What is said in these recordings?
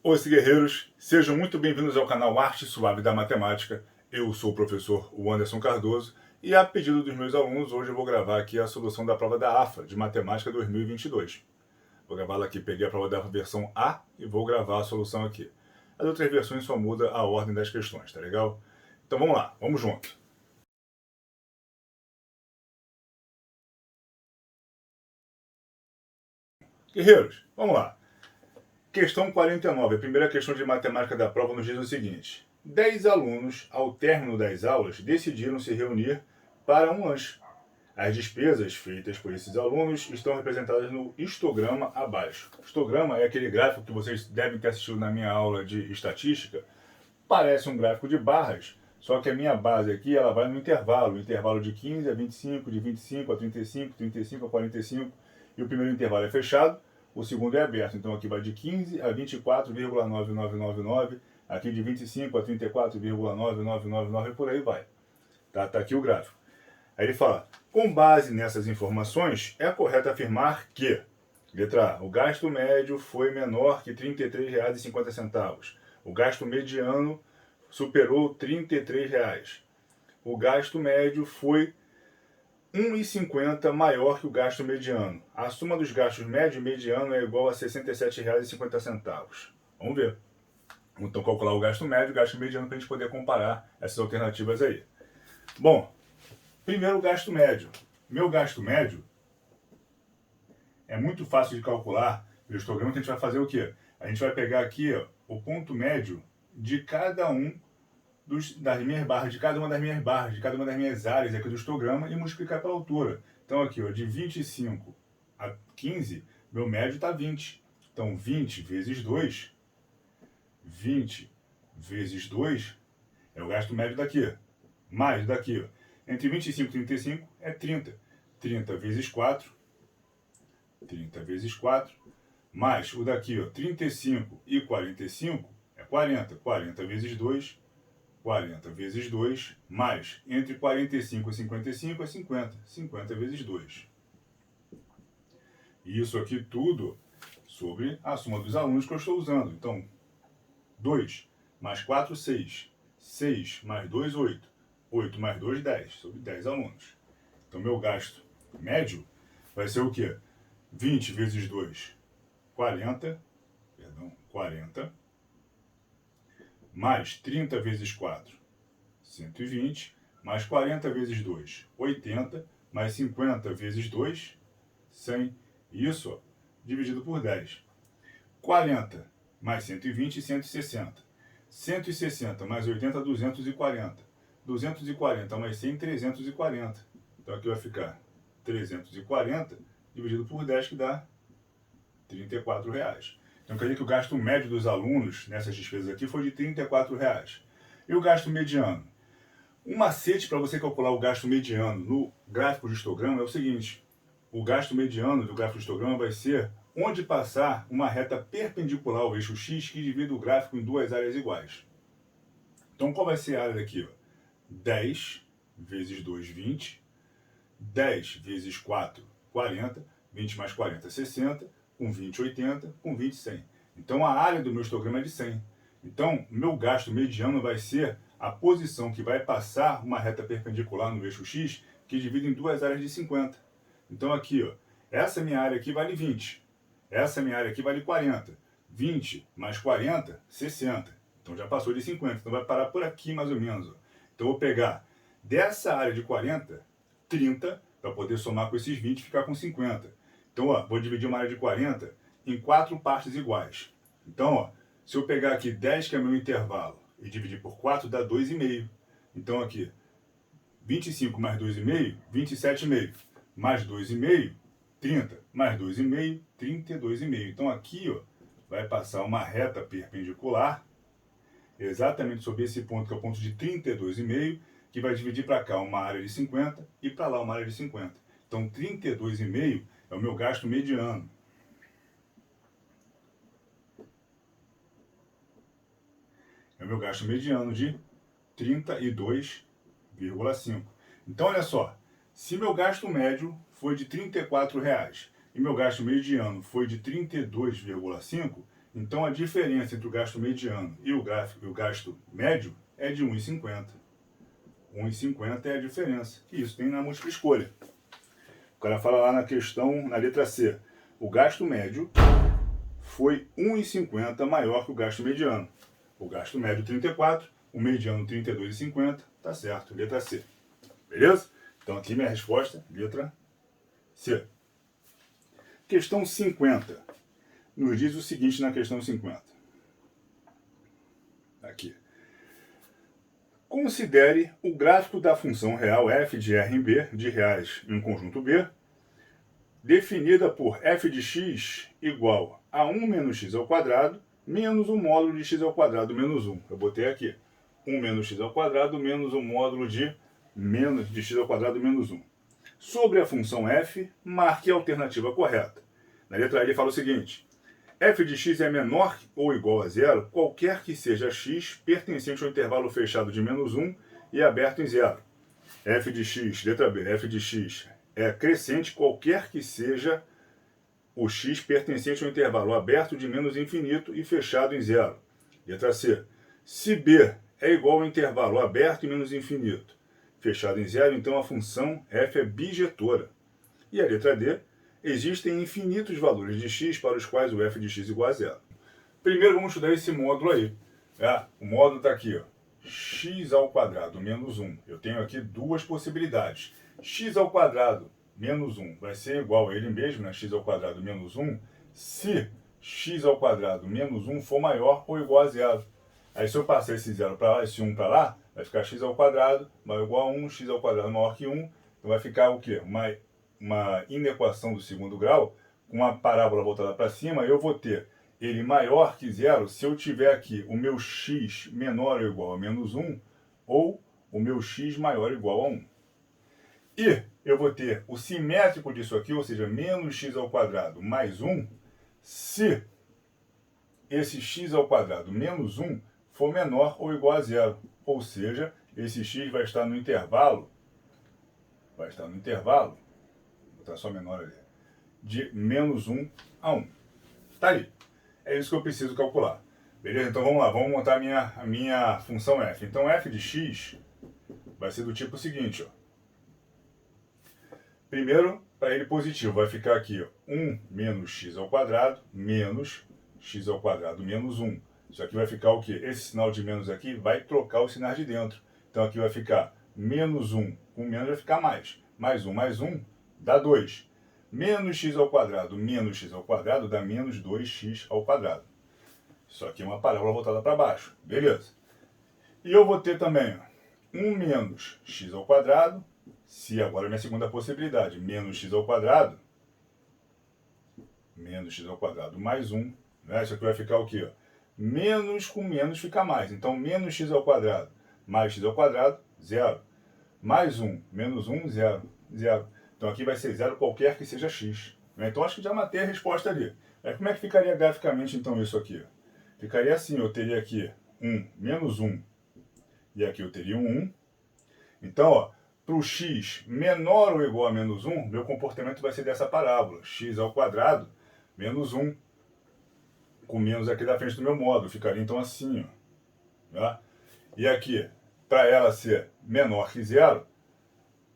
Oi, guerreiros, sejam muito bem-vindos ao canal Arte Suave da Matemática. Eu sou o professor Anderson Cardoso e, a pedido dos meus alunos, hoje eu vou gravar aqui a solução da prova da AFA de Matemática 2022. Vou gravá-la aqui, peguei a prova da versão A e vou gravar a solução aqui. As outras versões só muda a ordem das questões, tá legal? Então vamos lá, vamos junto. Guerreiros, vamos lá. Questão 49, a primeira questão de matemática da prova nos diz o seguinte: 10 alunos, ao término das aulas, decidiram se reunir para um lanche. As despesas feitas por esses alunos estão representadas no histograma abaixo. Histograma é aquele gráfico que vocês devem ter assistido na minha aula de estatística. Parece um gráfico de barras, só que a minha base aqui ela vai no intervalo de 15 a 25, de 25 a 35, 35 a 45, e o primeiro intervalo é fechado, o segundo é aberto. Então aqui vai de 15 a 24,9999, aqui de 25 a 34,9999, por aí vai. Tá aqui o gráfico. Aí ele fala: com base nessas informações, é correto afirmar que, letra A, o gasto médio foi menor que R$ 33,50. O gasto mediano superou R$ 33. O gasto médio foi R$ 1,50 maior que o gasto mediano. A soma dos gastos médio e mediano é igual a R$ 67,50. Vamos ver. Então calcular o gasto médio e o gasto mediano para a gente poder comparar essas alternativas aí. Bom, primeiro o gasto médio. Meu gasto médio é muito fácil de calcular pelo histograma, que a gente vai fazer o quê? A gente vai pegar aqui o ponto médio de cada um das minhas barras, de cada uma das minhas áreas aqui do histograma e multiplicar pela altura. Então aqui, de 25 a 15, meu médio está 20. Então 20 vezes 2 é o gasto médio daqui. Mais daqui, entre 25 e 35 é 30. 30 vezes 4, mais o daqui, 35 e 45 é 40. 40 vezes 2, mais entre 45 e 55 é 50. 50 vezes 2. E isso aqui tudo sobre a soma dos alunos que eu estou usando. Então, 2 mais 4, 6. 6 mais 2, 8. 8 mais 2, 10. Sobre 10 alunos. Então, meu gasto médio vai ser o quê? 20 vezes 2, 40. Mais 30 vezes 4, 120. Mais 40 vezes 2, 80. Mais 50 vezes 2, 100. Isso dividido por 10. 40 mais 120, 160. 160 mais 80, 240. 240 mais 100, 340. Então aqui vai ficar 340 dividido por 10, que dá R$ 34. Então quer dizer que o gasto médio dos alunos nessas despesas aqui foi de R$ 34. E o gasto mediano? Um macete para você calcular o gasto mediano no gráfico de histograma é o seguinte: o gasto mediano do gráfico de histograma vai ser onde passar uma reta perpendicular ao eixo X que divide o gráfico em duas áreas iguais. Então qual vai ser a área daqui? 10 vezes 2, 20. 10 vezes 4, 40. 20 mais 40, 60. Com 20, 80. Com 20, 100. Então a área do meu histograma é de 100. Então meu gasto mediano vai ser a posição que vai passar uma reta perpendicular no eixo X que divide em duas áreas de 50. Então aqui, essa minha área aqui vale 20. Essa minha área aqui vale 40. 20 mais 40, 60. Então já passou de 50. Então vai parar por aqui mais ou menos. Então eu vou pegar dessa área de 40, 30, para poder somar com esses 20 e ficar com 50. Então, vou dividir uma área de 40 em 4 partes iguais. Então, se eu pegar aqui 10, que é meu intervalo, e dividir por 4, dá 2,5. Então aqui, 25 mais 2,5, 27,5. Mais 2,5, 30. Mais 2,5, 32,5. Então aqui, vai passar uma reta perpendicular, exatamente sobre esse ponto, que é o ponto de 32,5, que vai dividir para cá uma área de 50 e para lá uma área de 50. Então 32,5 é o meu gasto mediano. É o meu gasto mediano de 32,5. Então olha só, se meu gasto médio foi de R$ 34 e meu gasto mediano foi de 32,5, Então a diferença entre o gasto mediano e o gasto médio é de 1,50. 1,50 é a diferença. E isso tem na múltipla escolha. O cara fala lá na questão, na letra C, o gasto médio foi 1,50 maior que o gasto mediano. O gasto médio 34, o mediano 32,50, tá certo, letra C. Beleza? Então aqui minha resposta, letra C. Questão 50. Nos diz o seguinte na questão 50. Aqui. Considere o gráfico da função real f de R em B, de reais em um conjunto B, definida por f de x igual a 1 menos x ao quadrado, menos o módulo de x ao quadrado menos 1. Eu botei aqui 1 menos x ao quadrado menos o módulo de x ao quadrado menos 1. Sobre a função f, marque a alternativa correta. Na letra A ele fala o seguinte: f de x é menor ou igual a zero, qualquer que seja x pertencente ao intervalo fechado de menos 1 e aberto em zero. F de x, letra B, f de x é crescente qualquer que seja o x pertencente ao intervalo aberto de menos infinito e fechado em zero. Letra C. Se B é igual ao intervalo aberto e menos infinito, fechado em zero, então a função f é bijetora. E a letra D. Existem infinitos valores de x para os quais o f de x é igual a zero. Primeiro vamos estudar esse módulo aí. O módulo está aqui, ó, x ao quadrado menos 1. Eu tenho aqui duas possibilidades. X ao quadrado menos 1 vai ser igual a ele mesmo, né? X ao quadrado menos 1, se x ao quadrado menos 1 for maior ou igual a zero. Aí se eu passar esse 0 para lá, esse 1 para lá, vai ficar x ao quadrado maior ou igual a 1, x ao quadrado maior que 1. Então vai ficar o quê? Uma inequação do segundo grau, com uma parábola voltada para cima. Eu vou ter ele maior que zero se eu tiver aqui o meu x menor ou igual a menos 1, ou o meu x maior ou igual a 1. E eu vou ter o simétrico disso aqui, ou seja, menos x ao quadrado mais 1, se esse x ao quadrado menos 1 for menor ou igual a zero. Ou seja, esse x vai estar no intervalo, vou botar só menor ali, de menos 1 a 1. Tá aí. É isso que eu preciso calcular. Beleza? Então vamos lá, vamos montar a minha função f. Então f de x vai ser do tipo seguinte, ó. Primeiro, para ele positivo, vai ficar aqui, ó, 1 menos x ao quadrado menos x ao quadrado menos 1. Isso aqui vai ficar o quê? Esse sinal de menos aqui vai trocar os sinais de dentro. Então aqui vai ficar menos 1 com menos vai ficar mais. Mais 1 dá 2. Menos x ao quadrado menos x ao quadrado dá menos 2x ao quadrado. Isso aqui é uma parábola voltada para baixo. Beleza. E eu vou ter também, ó, 1 menos x ao quadrado, se agora é minha segunda possibilidade, menos x ao quadrado mais 1. Né? Isso aqui vai ficar o quê? Ó? Menos com menos fica mais. Então, menos x ao quadrado mais x ao quadrado, 0. Mais 1, menos 1, 0. 0. Então, aqui vai ser 0 qualquer que seja x. Né? Então, acho que já matei a resposta ali. Como é que ficaria graficamente, então, isso aqui? Ficaria assim, eu teria aqui menos 1, e aqui eu teria 1. Então, ó, para o x menor ou igual a menos 1, meu comportamento vai ser dessa parábola. X ao quadrado menos 1, com menos aqui da frente do meu módulo. Ficaria então assim, ó. Tá? E aqui, para ela ser menor que 0,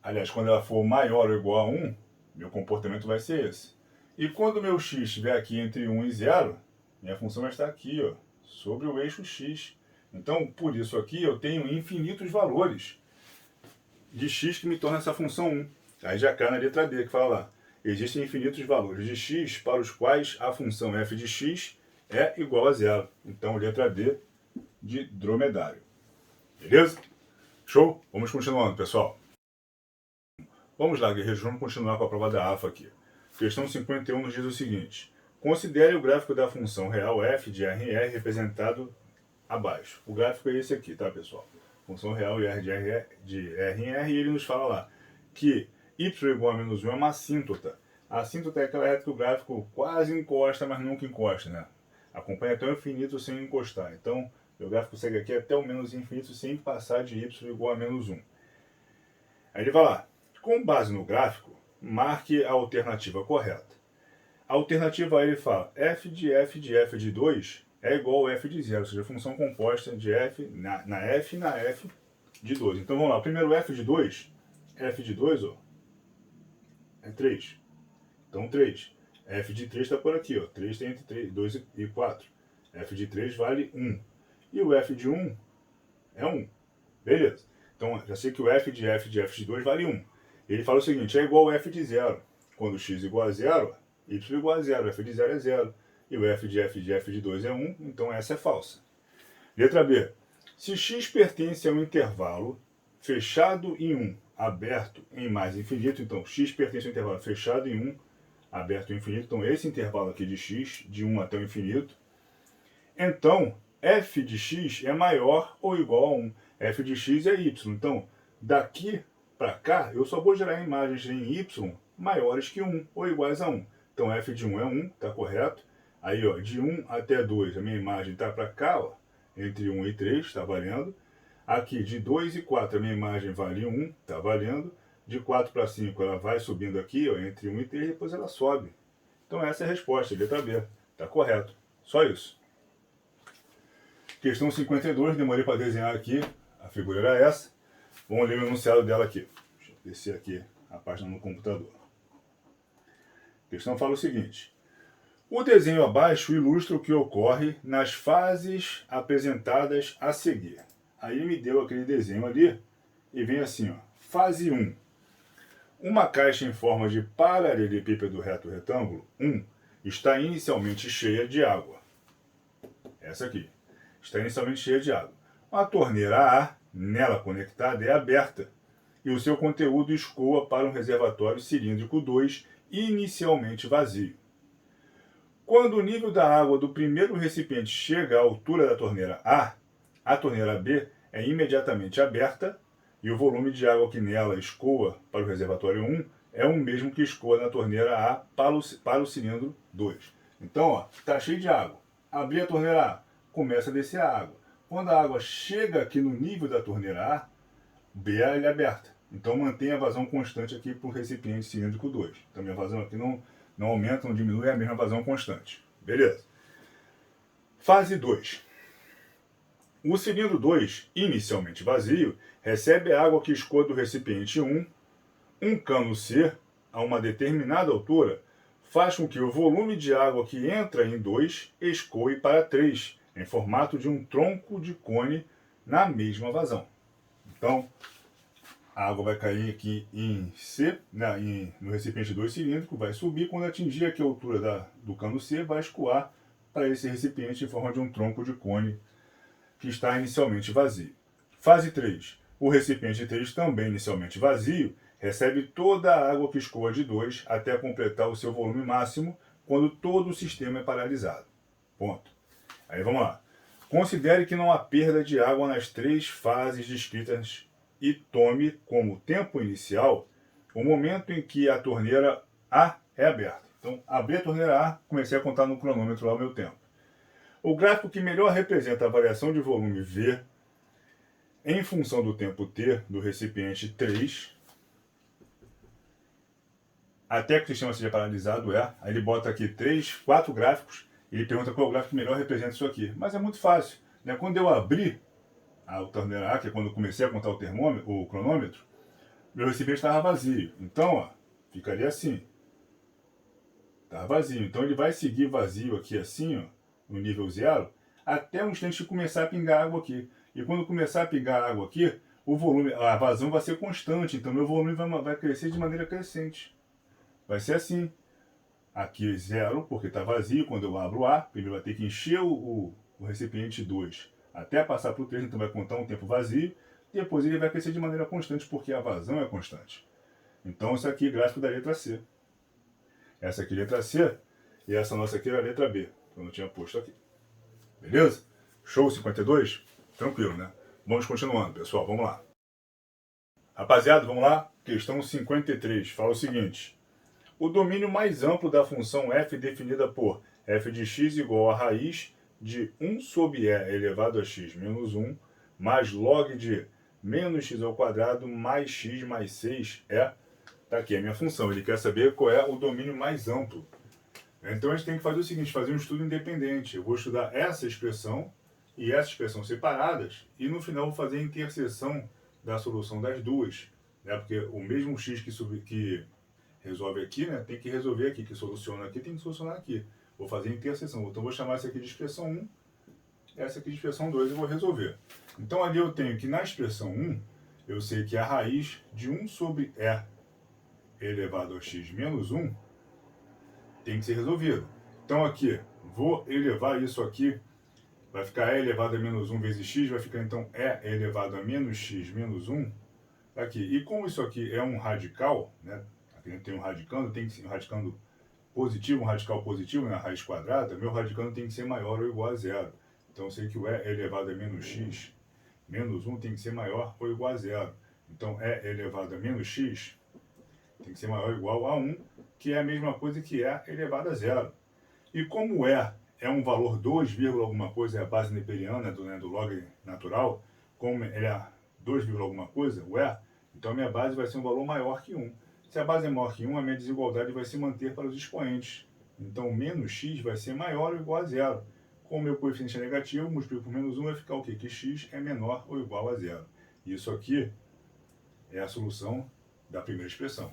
aliás, quando ela for maior ou igual a 1, meu comportamento vai ser esse. E quando meu x estiver aqui entre 1 e 0, minha função vai estar aqui, ó, sobre o eixo x. Então, por isso aqui, eu tenho infinitos valores de x que me torna essa função 1. Aí já cai na letra D, que fala lá. Existem infinitos valores de x para os quais a função f de x é igual a 0. Então, letra D de dromedário. Beleza? Show? Vamos continuando, pessoal. Vamos lá, guerreiros. Vamos continuar com a prova da AFA aqui. Questão 51 nos diz o seguinte. Considere o gráfico da função real f de R em R representado abaixo. O gráfico é esse aqui, tá, pessoal? Função real R de R em R, e ele nos fala lá que y igual a menos 1 é uma assíntota. A assíntota é aquela reta que o gráfico quase encosta, mas nunca encosta, né? Acompanha até o infinito sem encostar. Então, o gráfico segue aqui até o menos infinito sem passar de y igual a menos 1. Aí ele vai lá. Com base no gráfico, marque a alternativa correta. A alternativa A ele fala f de 2 é igual a f de 0, ou seja, função composta de f na f e na f de 2. Então vamos lá, o primeiro f de 2, ó, é 3. Então 3. F de 3 está por aqui, ó. 3 tem entre 2 e 4. F de 3 vale 1. E o F de 1 é 1. Beleza. Então já sei que o F de 2 vale 1. Ele fala o seguinte, é igual ao F de 0. Quando x igual a 0, y igual a 0. F de 0 é 0. E o F de 2 é 1, então essa é falsa. Letra B. Se x pertence a um intervalo fechado em 1, aberto em mais infinito, então x pertence a um intervalo fechado em 1, aberto em infinito, então esse intervalo aqui de x, de 1 até o infinito, então f de x é maior ou igual a 1. F de x é y. Então, daqui para cá, eu só vou gerar imagens em y maiores que 1 ou iguais a 1. Então, f de 1 é 1, está correto. Aí, ó, de 1 até 2, a minha imagem está para cá, ó, entre 1 e 3, está valendo. Aqui, de 2 e 4, a minha imagem vale 1, está valendo. De 4 para 5, ela vai subindo aqui, ó, entre 1 e 3, depois ela sobe. Então, essa é a resposta, letra B. Está correto. Só isso. Questão 52, demorei para desenhar aqui, a figura era essa. Vamos ler o enunciado dela aqui. Deixa eu descer aqui a página no computador. A questão fala o seguinte. O desenho abaixo ilustra o que ocorre nas fases apresentadas a seguir. Aí ele me deu aquele desenho ali e vem assim, ó. Fase 1. Uma caixa em forma de paralelepípedo reto retângulo 1 está inicialmente cheia de água. Essa aqui. Está inicialmente cheia de água. A torneira A, nela conectada, é aberta e o seu conteúdo escoa para um reservatório cilíndrico 2, inicialmente vazio. Quando o nível da água do primeiro recipiente chega à altura da torneira a torneira B é imediatamente aberta e o volume de água que nela escoa para o reservatório 1 é o mesmo que escoa na torneira A para o cilindro 2. Então, está cheio de água. Abri a torneira A, começa a descer a água. Quando a água chega aqui no nível da torneira A, B é aberta. Então mantém a vazão constante aqui para o recipiente cilíndrico 2. Então minha vazão aqui não aumenta, não diminui, é a mesma vazão constante. Beleza. Fase 2. O cilindro 2, inicialmente vazio, recebe a água que escoa do recipiente 1. Um cano C, a uma determinada altura, faz com que o volume de água que entra em 2 escoe para 3, em formato de um tronco de cone na mesma vazão. Então, a água vai cair aqui em C, no recipiente 2 cilíndrico, vai subir, quando atingir aqui a altura do cano C, vai escoar para esse recipiente em forma de um tronco de cone que está inicialmente vazio. Fase 3. O recipiente 3, também inicialmente vazio, recebe toda a água que escoa de 2 até completar o seu volume máximo, quando todo o sistema é paralisado. Ponto. Aí vamos lá. Considere que não há perda de água nas 3 fases descritas e tome como tempo inicial o momento em que a torneira A é aberta. Então, abri a torneira A, comecei a contar no cronômetro lá o meu tempo. O gráfico que melhor representa a variação de volume V em função do tempo T do recipiente 3, até que o sistema seja paralisado, aí ele bota aqui 4 gráficos, e ele pergunta qual é o gráfico que melhor representa isso aqui. Mas é muito fácil, né? Quando eu abri a torneira A, que é quando eu comecei a contar o cronômetro, meu recipiente estava vazio. Então, ficaria assim. Estava vazio. Então ele vai seguir vazio aqui assim, no nível 0, até um instante que começar a pingar água aqui. E quando começar a pingar água aqui, o volume, a vazão vai ser constante. Então meu volume vai crescer de maneira crescente. Vai ser assim. Aqui 0, porque está vazio. Quando eu abro o A, ele vai ter que encher o recipiente 2 até passar para o 3, então vai contar um tempo vazio. Depois ele vai crescer de maneira constante, porque a vazão é constante. Então isso aqui é gráfico da letra C. Essa aqui é a letra C, e essa nossa aqui era a letra B, que eu não tinha posto aqui. Beleza? Show 52? Tranquilo, né? Vamos continuando, pessoal, vamos lá. Rapaziada, vamos lá? Questão 53, fala o seguinte. O domínio mais amplo da função f definida por f de x igual a raiz de 1 sobre e elevado a x menos 1, mais log de menos x ao quadrado mais x mais 6 é... Tá aqui a minha função, ele quer saber qual é o domínio mais amplo Então a gente tem que fazer o seguinte, fazer um estudo independente. Eu vou estudar essa expressão e essa expressão separadas e no final vou fazer a interseção da solução das duas. Né? Porque o mesmo x que resolve aqui, né, tem que resolver aqui, que soluciona aqui, tem que solucionar aqui. Vou fazer a interseção. Então vou chamar essa aqui de expressão 1, essa aqui de expressão 2 e vou resolver. Então ali eu tenho que na expressão 1, eu sei que a raiz de 1 sobre e elevado a x menos 1 tem que ser resolvido. Então aqui, vou elevar isso aqui, vai ficar e elevado a menos 1 vezes x, vai ficar então e elevado a menos x menos 1 aqui. E como isso aqui é um radical, né? Aqui a gente tem um radicando, tem que ser um radicando positivo, um radical positivo na raiz quadrada, meu radicando tem que ser maior ou igual a zero. Então eu sei que o e elevado a menos x menos 1 tem que ser maior ou igual a zero. Então e elevado a menos x tem que ser maior ou igual a 1, que é a mesma coisa que e elevado a zero. E como e é um valor 2, alguma coisa, é a base neperiana do log natural, como ele é 2, alguma coisa, o e, então a minha base vai ser um valor maior que 1. Se a base é maior que 1, a minha desigualdade vai se manter para os expoentes. Então menos x vai ser maior ou igual a zero. Como o meu coeficiente é negativo, multiplico por menos 1 vai ficar o quê? Que x é menor ou igual a zero. Isso aqui é a solução da primeira expressão.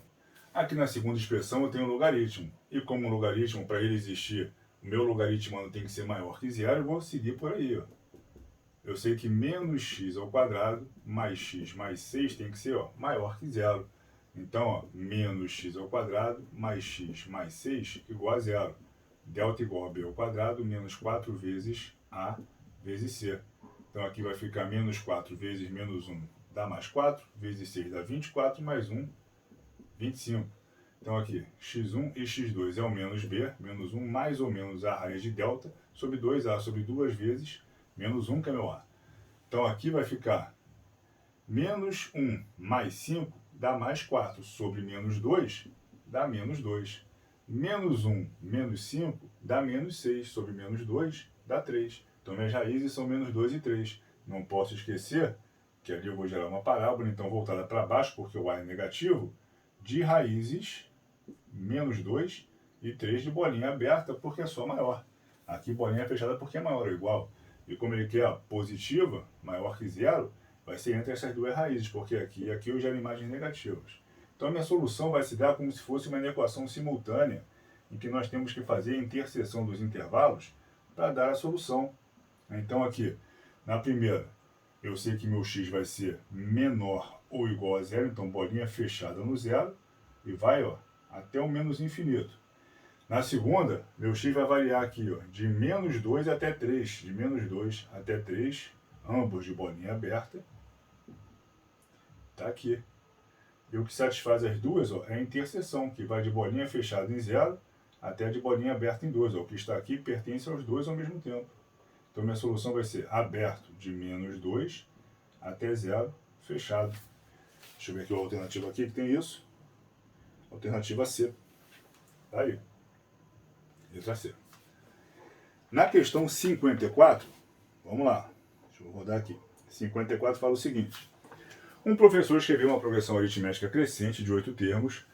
Aqui na segunda expressão eu tenho um logaritmo. E como um logaritmo, para ele existir, o meu logaritmano tem que ser maior que zero, eu vou seguir por aí. Ó. Eu sei que menos x ao quadrado mais x mais 6 tem que ser maior que zero. Então, menos x ao quadrado mais x mais 6 igual a zero. Delta igual a b ao quadrado menos 4 vezes a vezes c. Então aqui vai ficar menos 4 vezes menos 1 dá mais 4, vezes 6 dá 24, mais 1, 25. Então aqui, x1 e x2 é o menos b, menos 1 mais ou menos a raiz de delta, sobre 2a sobre 2 vezes menos 1, que é meu a. Então aqui vai ficar menos 1 mais 5 dá mais 4, sobre menos 2 dá menos 2. Menos 1 menos 5 dá menos 6, sobre menos 2 dá 3. Então minhas raízes são menos 2 e 3. Não posso esquecer que ali eu vou gerar uma parábola, então voltada para baixo, porque o a é negativo, de raízes menos 2 e 3 de bolinha aberta, porque é só maior. Aqui bolinha fechada porque é maior ou igual. E como ele quer positiva, maior que zero, vai ser entre essas duas raízes, porque aqui e aqui eu gero imagens negativas. Então a minha solução vai se dar como se fosse uma equação simultânea, em que nós temos que fazer a interseção dos intervalos para dar a solução. Então aqui, na primeira, eu sei que meu x vai ser menor ou igual a zero, então bolinha fechada no zero, e vai até o menos infinito. Na segunda, meu x vai variar aqui de menos 2 até 3, de menos 2 até 3, ambos de bolinha aberta. Está aqui. E o que satisfaz as duas é a interseção, que vai de bolinha fechada em 0 até de bolinha aberta em 2. O que está aqui pertence aos dois ao mesmo tempo. Então minha solução vai ser aberto de menos 2 até 0, fechado. Deixa eu ver aqui a alternativa aqui que tem isso. Alternativa C. Tá aí. Letra C. Na questão 54, vamos lá. Deixa eu rodar aqui. 54 fala o seguinte. Um professor escreveu uma progressão aritmética crescente de 8 termos,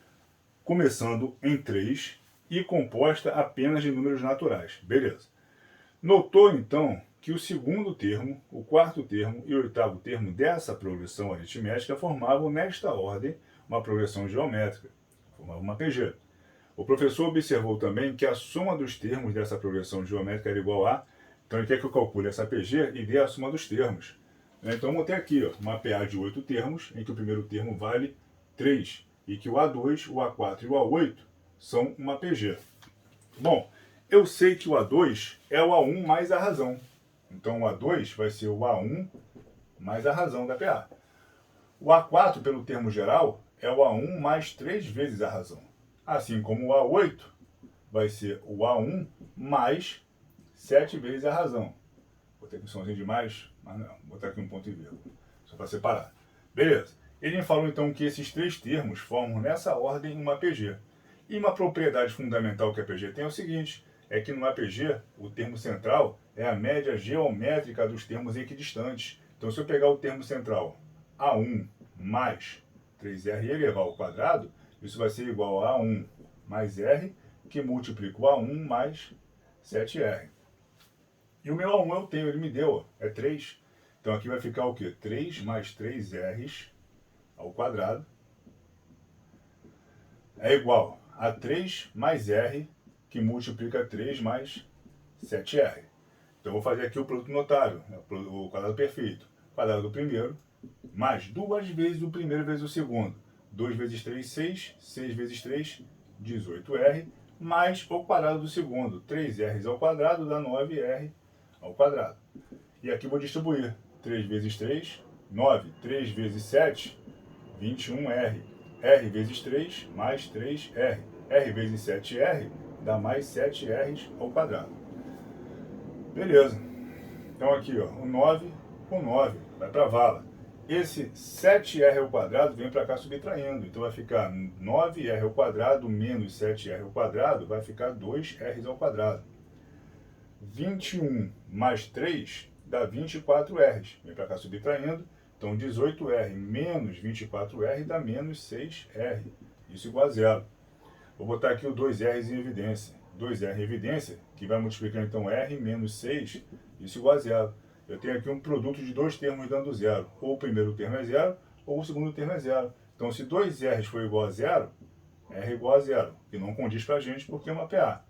começando em 3 e composta apenas de números naturais. Beleza. Notou, então, que o segundo termo, o quarto termo e o oitavo termo dessa progressão aritmética formavam, nesta ordem, uma progressão geométrica, formavam uma PG. O professor observou também que a soma dos termos dessa progressão geométrica era igual a... Então ele quer que eu calcule essa PG e dê a soma dos termos. Então eu montei aqui uma PA de 8 termos, em que o primeiro termo vale 3, e que o A2, o A4 e o A8 são uma PG. Bom, eu sei que o A2 é o A1 mais a razão. Então o A2 vai ser o A1 mais a razão da PA. O A4, pelo termo geral, é o A1 mais 3 vezes a razão. Assim como o A8 vai ser o A1 mais 7 vezes a razão. Vou ter aqui um somzinho de mais, mas não, vou botar aqui um ponto e vírgula, só para separar. Beleza. Ele me falou então que esses três termos formam nessa ordem uma PG. E uma propriedade fundamental que a PG tem é o seguinte, é que no APG o termo central é a média geométrica dos termos equidistantes. Então se eu pegar o termo central A1 mais 3R e elevar ao quadrado, isso vai ser igual a A1 mais R, que multiplica o A1 mais 7R. E o meu A1 eu tenho, ele me deu, ó, é 3. Então aqui vai ficar o quê? 3 mais 3Rs ao quadrado é igual a 3 mais R, que multiplica 3 mais 7R. Então eu vou fazer aqui o produto notável, né, o quadrado perfeito. Quadrado do primeiro, mais 2 vezes o primeiro vezes o segundo. 2 vezes 3, 6. 6 vezes 3, 18R. Mais o quadrado do segundo. 3R ao quadrado dá 9R ao quadrado. E aqui vou distribuir. 3 vezes 3, 9. 3 vezes 7, 21R. R vezes 3, mais 3R. R vezes 7R dá mais 7R ao quadrado. Beleza. Então aqui, ó, o 9 com 9 vai para a vala. Esse 7R ao quadrado vem para cá subtraindo. Então vai ficar 9R ao quadrado menos 7R ao quadrado, vai ficar 2R ao quadrado. 21 mais 3 dá 24R. Vem para cá subtraindo. Então 18R menos 24R dá menos 6R. Isso igual a zero. Vou botar aqui o 2R em evidência. 2R em evidência, que vai multiplicar então R menos 6, isso igual a zero. Eu tenho aqui um produto de dois termos dando zero. Ou o primeiro termo é zero, ou o segundo termo é zero. Então se 2R for igual a zero, R igual a zero. Que não condiz para a gente porque é uma PA.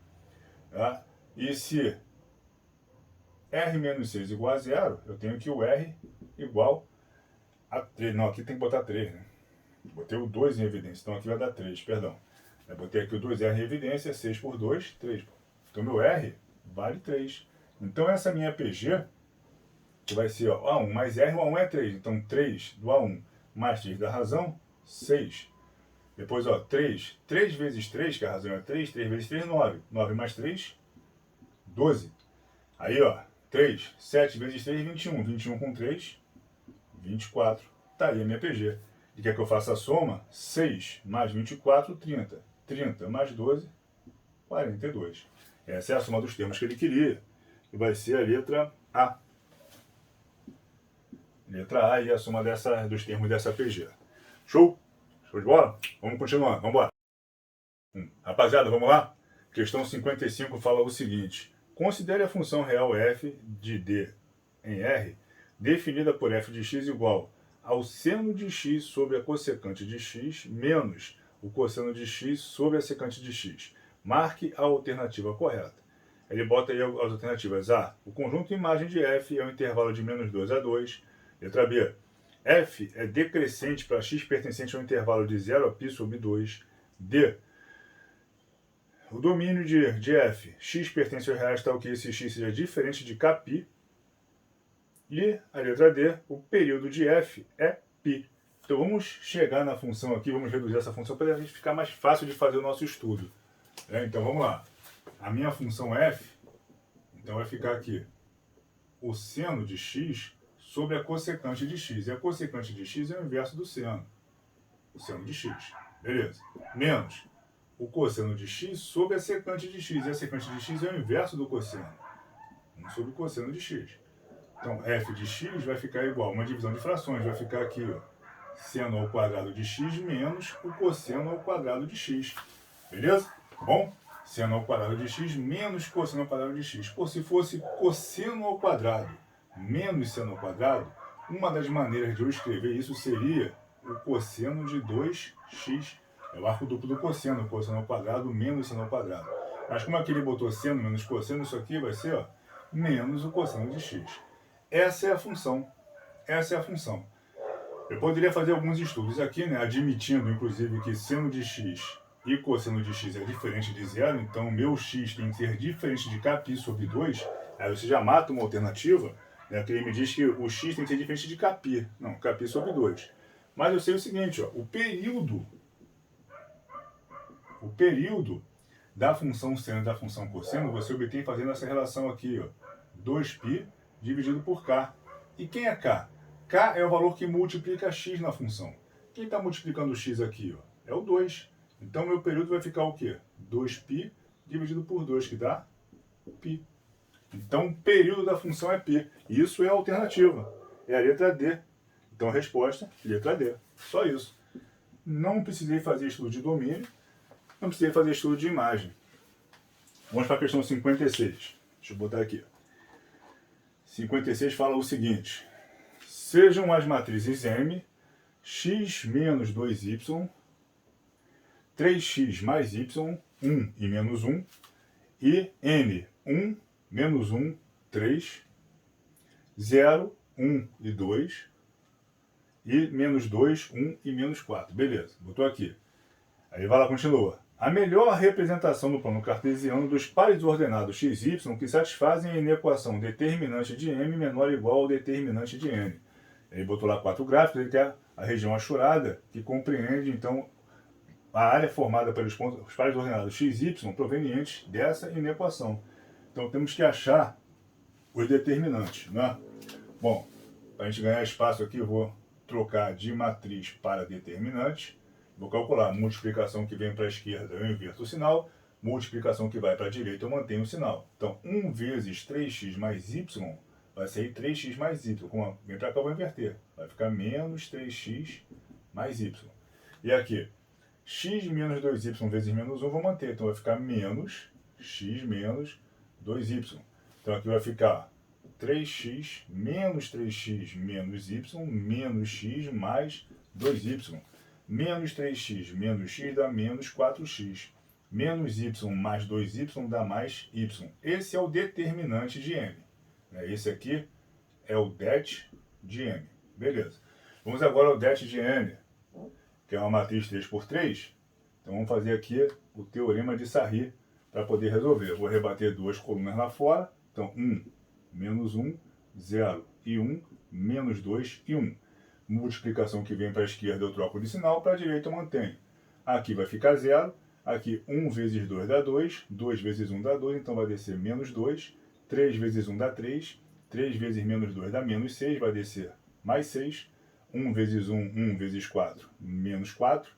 Tá? E se R menos 6 igual a zero, eu tenho que o R igual a 3. Não, aqui tem que botar 3, né? Botei o 2 em evidência, então aqui vai dar 3, perdão. Eu botei aqui o 2R em evidência, 6 por 2, 3. Então meu R vale 3. Então essa minha PG, que vai ser ó, A1 mais R, o A1 é 3. Então 3 do A1 mais 3 da razão, 6. Depois, ó, 3. 3 vezes 3, que a razão é 3, 3 vezes 3, 9. 9 mais 3, 12. Aí, ó, 3. 7 vezes 3, 21. 21 com 3, 24. Tá aí a minha PG. E quer que eu faça a soma? 6 mais 24, 30. 30 mais 12, 42. Essa é a soma dos termos que ele queria. E vai ser a letra A. Letra A e a soma dos termos dessa PG. Show? Show de bola? Vamos continuar, vamos embora. Rapaziada, vamos lá? Questão 55 fala o seguinte. Considere a função real f de d em R, definida por f de x igual ao seno de x sobre a cossecante de x menos o cosseno de x sobre a secante de x. Marque a alternativa correta. Ele bota aí as alternativas. A. O conjunto imagem de f é um intervalo de menos 2 a 2. Letra B. F é decrescente para x pertencente ao intervalo de 0 a π sobre 2. D. O domínio de f. X pertence ao reais tal que esse x seja diferente de kπ. E a letra D. O período de f é π. Então vamos chegar na função aqui, vamos reduzir essa função para a gente ficar mais fácil de fazer o nosso estudo. Então vamos lá. A minha função f, então vai ficar aqui o seno de x sobre a cossecante de x. E a cossecante de x é o inverso do seno. O seno de x. Beleza. Menos o cosseno de x sobre a secante de x. E a secante de x é o inverso do cosseno. 1 sobre o cosseno de x. Então f de x vai ficar igual, uma divisão de frações, vai ficar aqui, ó. Seno ao quadrado de x menos o cosseno ao quadrado de x. Beleza? Bom? Seno ao quadrado de x menos cosseno ao quadrado de x. Pô, se fosse cosseno ao quadrado menos seno ao quadrado, uma das maneiras de eu escrever isso seria o cosseno de 2x. É o arco duplo do cosseno, cosseno ao quadrado menos seno ao quadrado. Mas como aqui ele botou seno menos cosseno, isso aqui vai ser ó, menos o cosseno de x. Essa é a função. Essa é a função. Eu poderia fazer alguns estudos aqui, né, admitindo, inclusive, que seno de x e cosseno de x é diferente de zero, então meu x tem que ser diferente de kπ sobre 2, aí você já mata uma alternativa, né, que ele me diz que o x tem que ser diferente de kπ, não, kπ sobre 2. Mas eu sei o seguinte, ó, o período da função seno e da função cosseno você obtém fazendo essa relação aqui, ó, 2π dividido por k. E quem é k? K é o valor que multiplica x na função. Quem está multiplicando o x aqui? Ó, é o 2. Então, meu período vai ficar o quê? 2π dividido por 2, que dá π. Então, o período da função é π. Isso é a alternativa. É a letra D. Então, a resposta, letra D. Só isso. Não precisei fazer estudo de domínio. Não precisei fazer estudo de imagem. Vamos para a questão 56. Deixa eu botar aqui. 56 fala o seguinte. Sejam as matrizes M, x menos 2y, 3x mais y, 1 e menos 1, e n, 1, menos 1, 3, 0, 1 e 2, e menos 2, 1 e menos 4. Beleza, botou aqui. Aí vai lá, continua. A melhor representação no plano cartesiano dos pares ordenados x, y que satisfazem a inequação determinante de m menor ou igual ao determinante de n. Ele botou lá 4 gráficos, ele quer a região achurada, que compreende, então, a área formada pelos os pares ordenados x, y provenientes dessa inequação. Então, temos que achar os determinantes, né? Bom, para a gente ganhar espaço aqui, eu vou trocar de matriz para determinante. Vou calcular a multiplicação que vem para a esquerda, eu inverto o sinal. Multiplicação que vai para a direita, eu mantenho o sinal. Então, 1 vezes 3x mais y vai ser 3x mais y. Como vem para cá, eu vou inverter. Vai ficar menos 3x mais y. E aqui, x menos 2y vezes menos 1, vou manter. Então, vai ficar menos x menos 2y. Então, aqui vai ficar 3x menos 3x menos y menos x mais 2y. Menos 3x menos x dá menos 4x. Menos y mais 2y dá mais y. Esse é o determinante de m. Esse aqui é o det de m. Beleza. Vamos agora ao det de n, que é uma matriz 3 por 3. Então vamos fazer aqui o teorema de Sarry para poder resolver. Eu vou rebater duas colunas lá fora. Então 1, menos 1, 0 e 1, menos 2 e 1. Multiplicação que vem para a esquerda eu troco de sinal, para a direita eu mantenho. Aqui vai ficar 0, aqui 1 vezes 2 dá 2, 2 vezes 1 dá 2, então vai descer menos 2, 3 vezes 1 dá 3, 3 vezes menos 2 dá menos 6, vai descer mais 6, 1 vezes 1, 1 vezes 4, menos 4,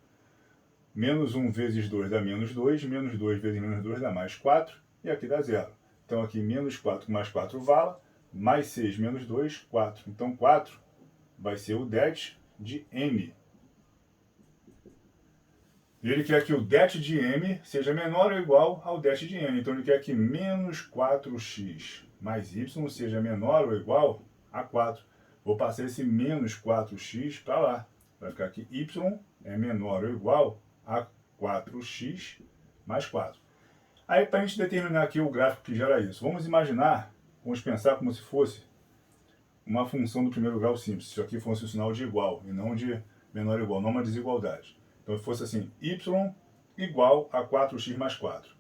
menos 1 vezes 2 dá menos 2, menos 2 vezes menos 2 dá mais 4, e aqui dá 0. Então aqui menos 4 com mais 4 vala, mais 6 menos 2, 4. Então 4 vai ser o det de m. E ele quer que o det de m seja menor ou igual ao det de n. Então ele quer que menos 4x mais y seja menor ou igual a 4. Vou passar esse menos 4x para lá. Vai ficar que y é menor ou igual a 4x mais 4. Aí, para a gente determinar aqui o gráfico que gera isso, vamos imaginar, vamos pensar como se fosse uma função do primeiro grau simples. Se isso aqui fosse um sinal de igual e não de menor ou igual, não uma desigualdade. Então, se fosse assim, y igual a 4x mais 4.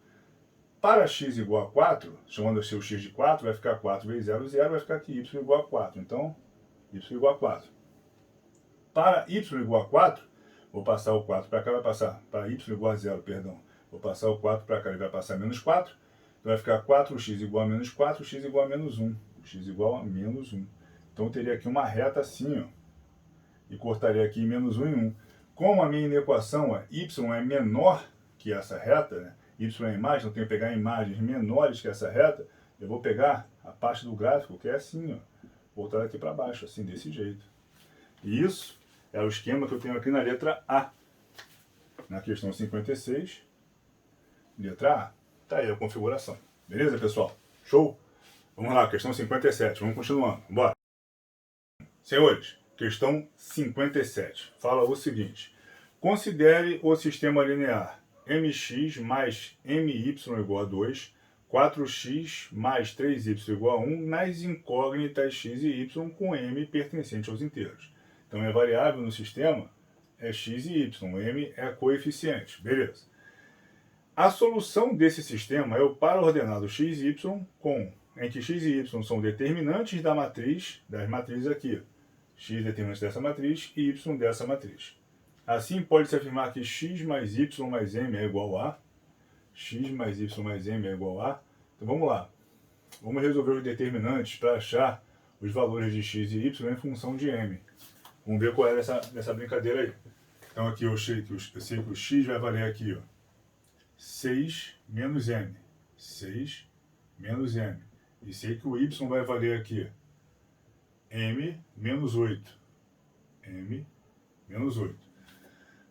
Para x igual a 4, chamando o x de 4, vai ficar 4 vezes 0, 0, vai ficar aqui y igual a 4. Então, y igual a 4. Para y igual a 4, vou passar o 4 para cá, vai passar para y igual a 0, perdão. Vou passar o 4 para cá, ele vai passar menos 4. Então, vai ficar 4x igual a menos 4, x igual a menos 1. X igual a menos 1. Então, eu teria aqui uma reta assim, ó, e cortaria aqui em menos 1 e 1. Como a minha equação y é menor que essa reta, né? Y é imagem, eu tenho que pegar imagens menores que essa reta, eu vou pegar a parte do gráfico que é assim, ó, voltar aqui para baixo, assim, desse jeito. E isso é o esquema que eu tenho aqui na letra A. Na questão 56, letra A. Tá aí a configuração. Beleza, pessoal? Show? Vamos lá, questão 57. Vamos continuando. Bora. Senhores, questão 57. Fala o seguinte. Considere o sistema linear mx mais my igual a 2, 4x mais 3y igual a 1 nas incógnitas x e y com m pertencente aos inteiros. Então, é variável no sistema é x e y, m é coeficiente. Beleza. A solução desse sistema é o par ordenado x e y em que x e y são determinantes da matriz, das matrizes aqui. X determinante dessa matriz e y dessa matriz. Assim, pode-se afirmar que x mais y mais m é igual a... x mais y mais m é igual a... Então, vamos lá. Vamos resolver os determinantes para achar os valores de x e y em função de m. Vamos ver qual é essa brincadeira aí. Então, aqui eu sei que o x vai valer aqui, ó, 6 menos m. 6 menos m. E sei que o y vai valer aqui m menos 8. M menos 8.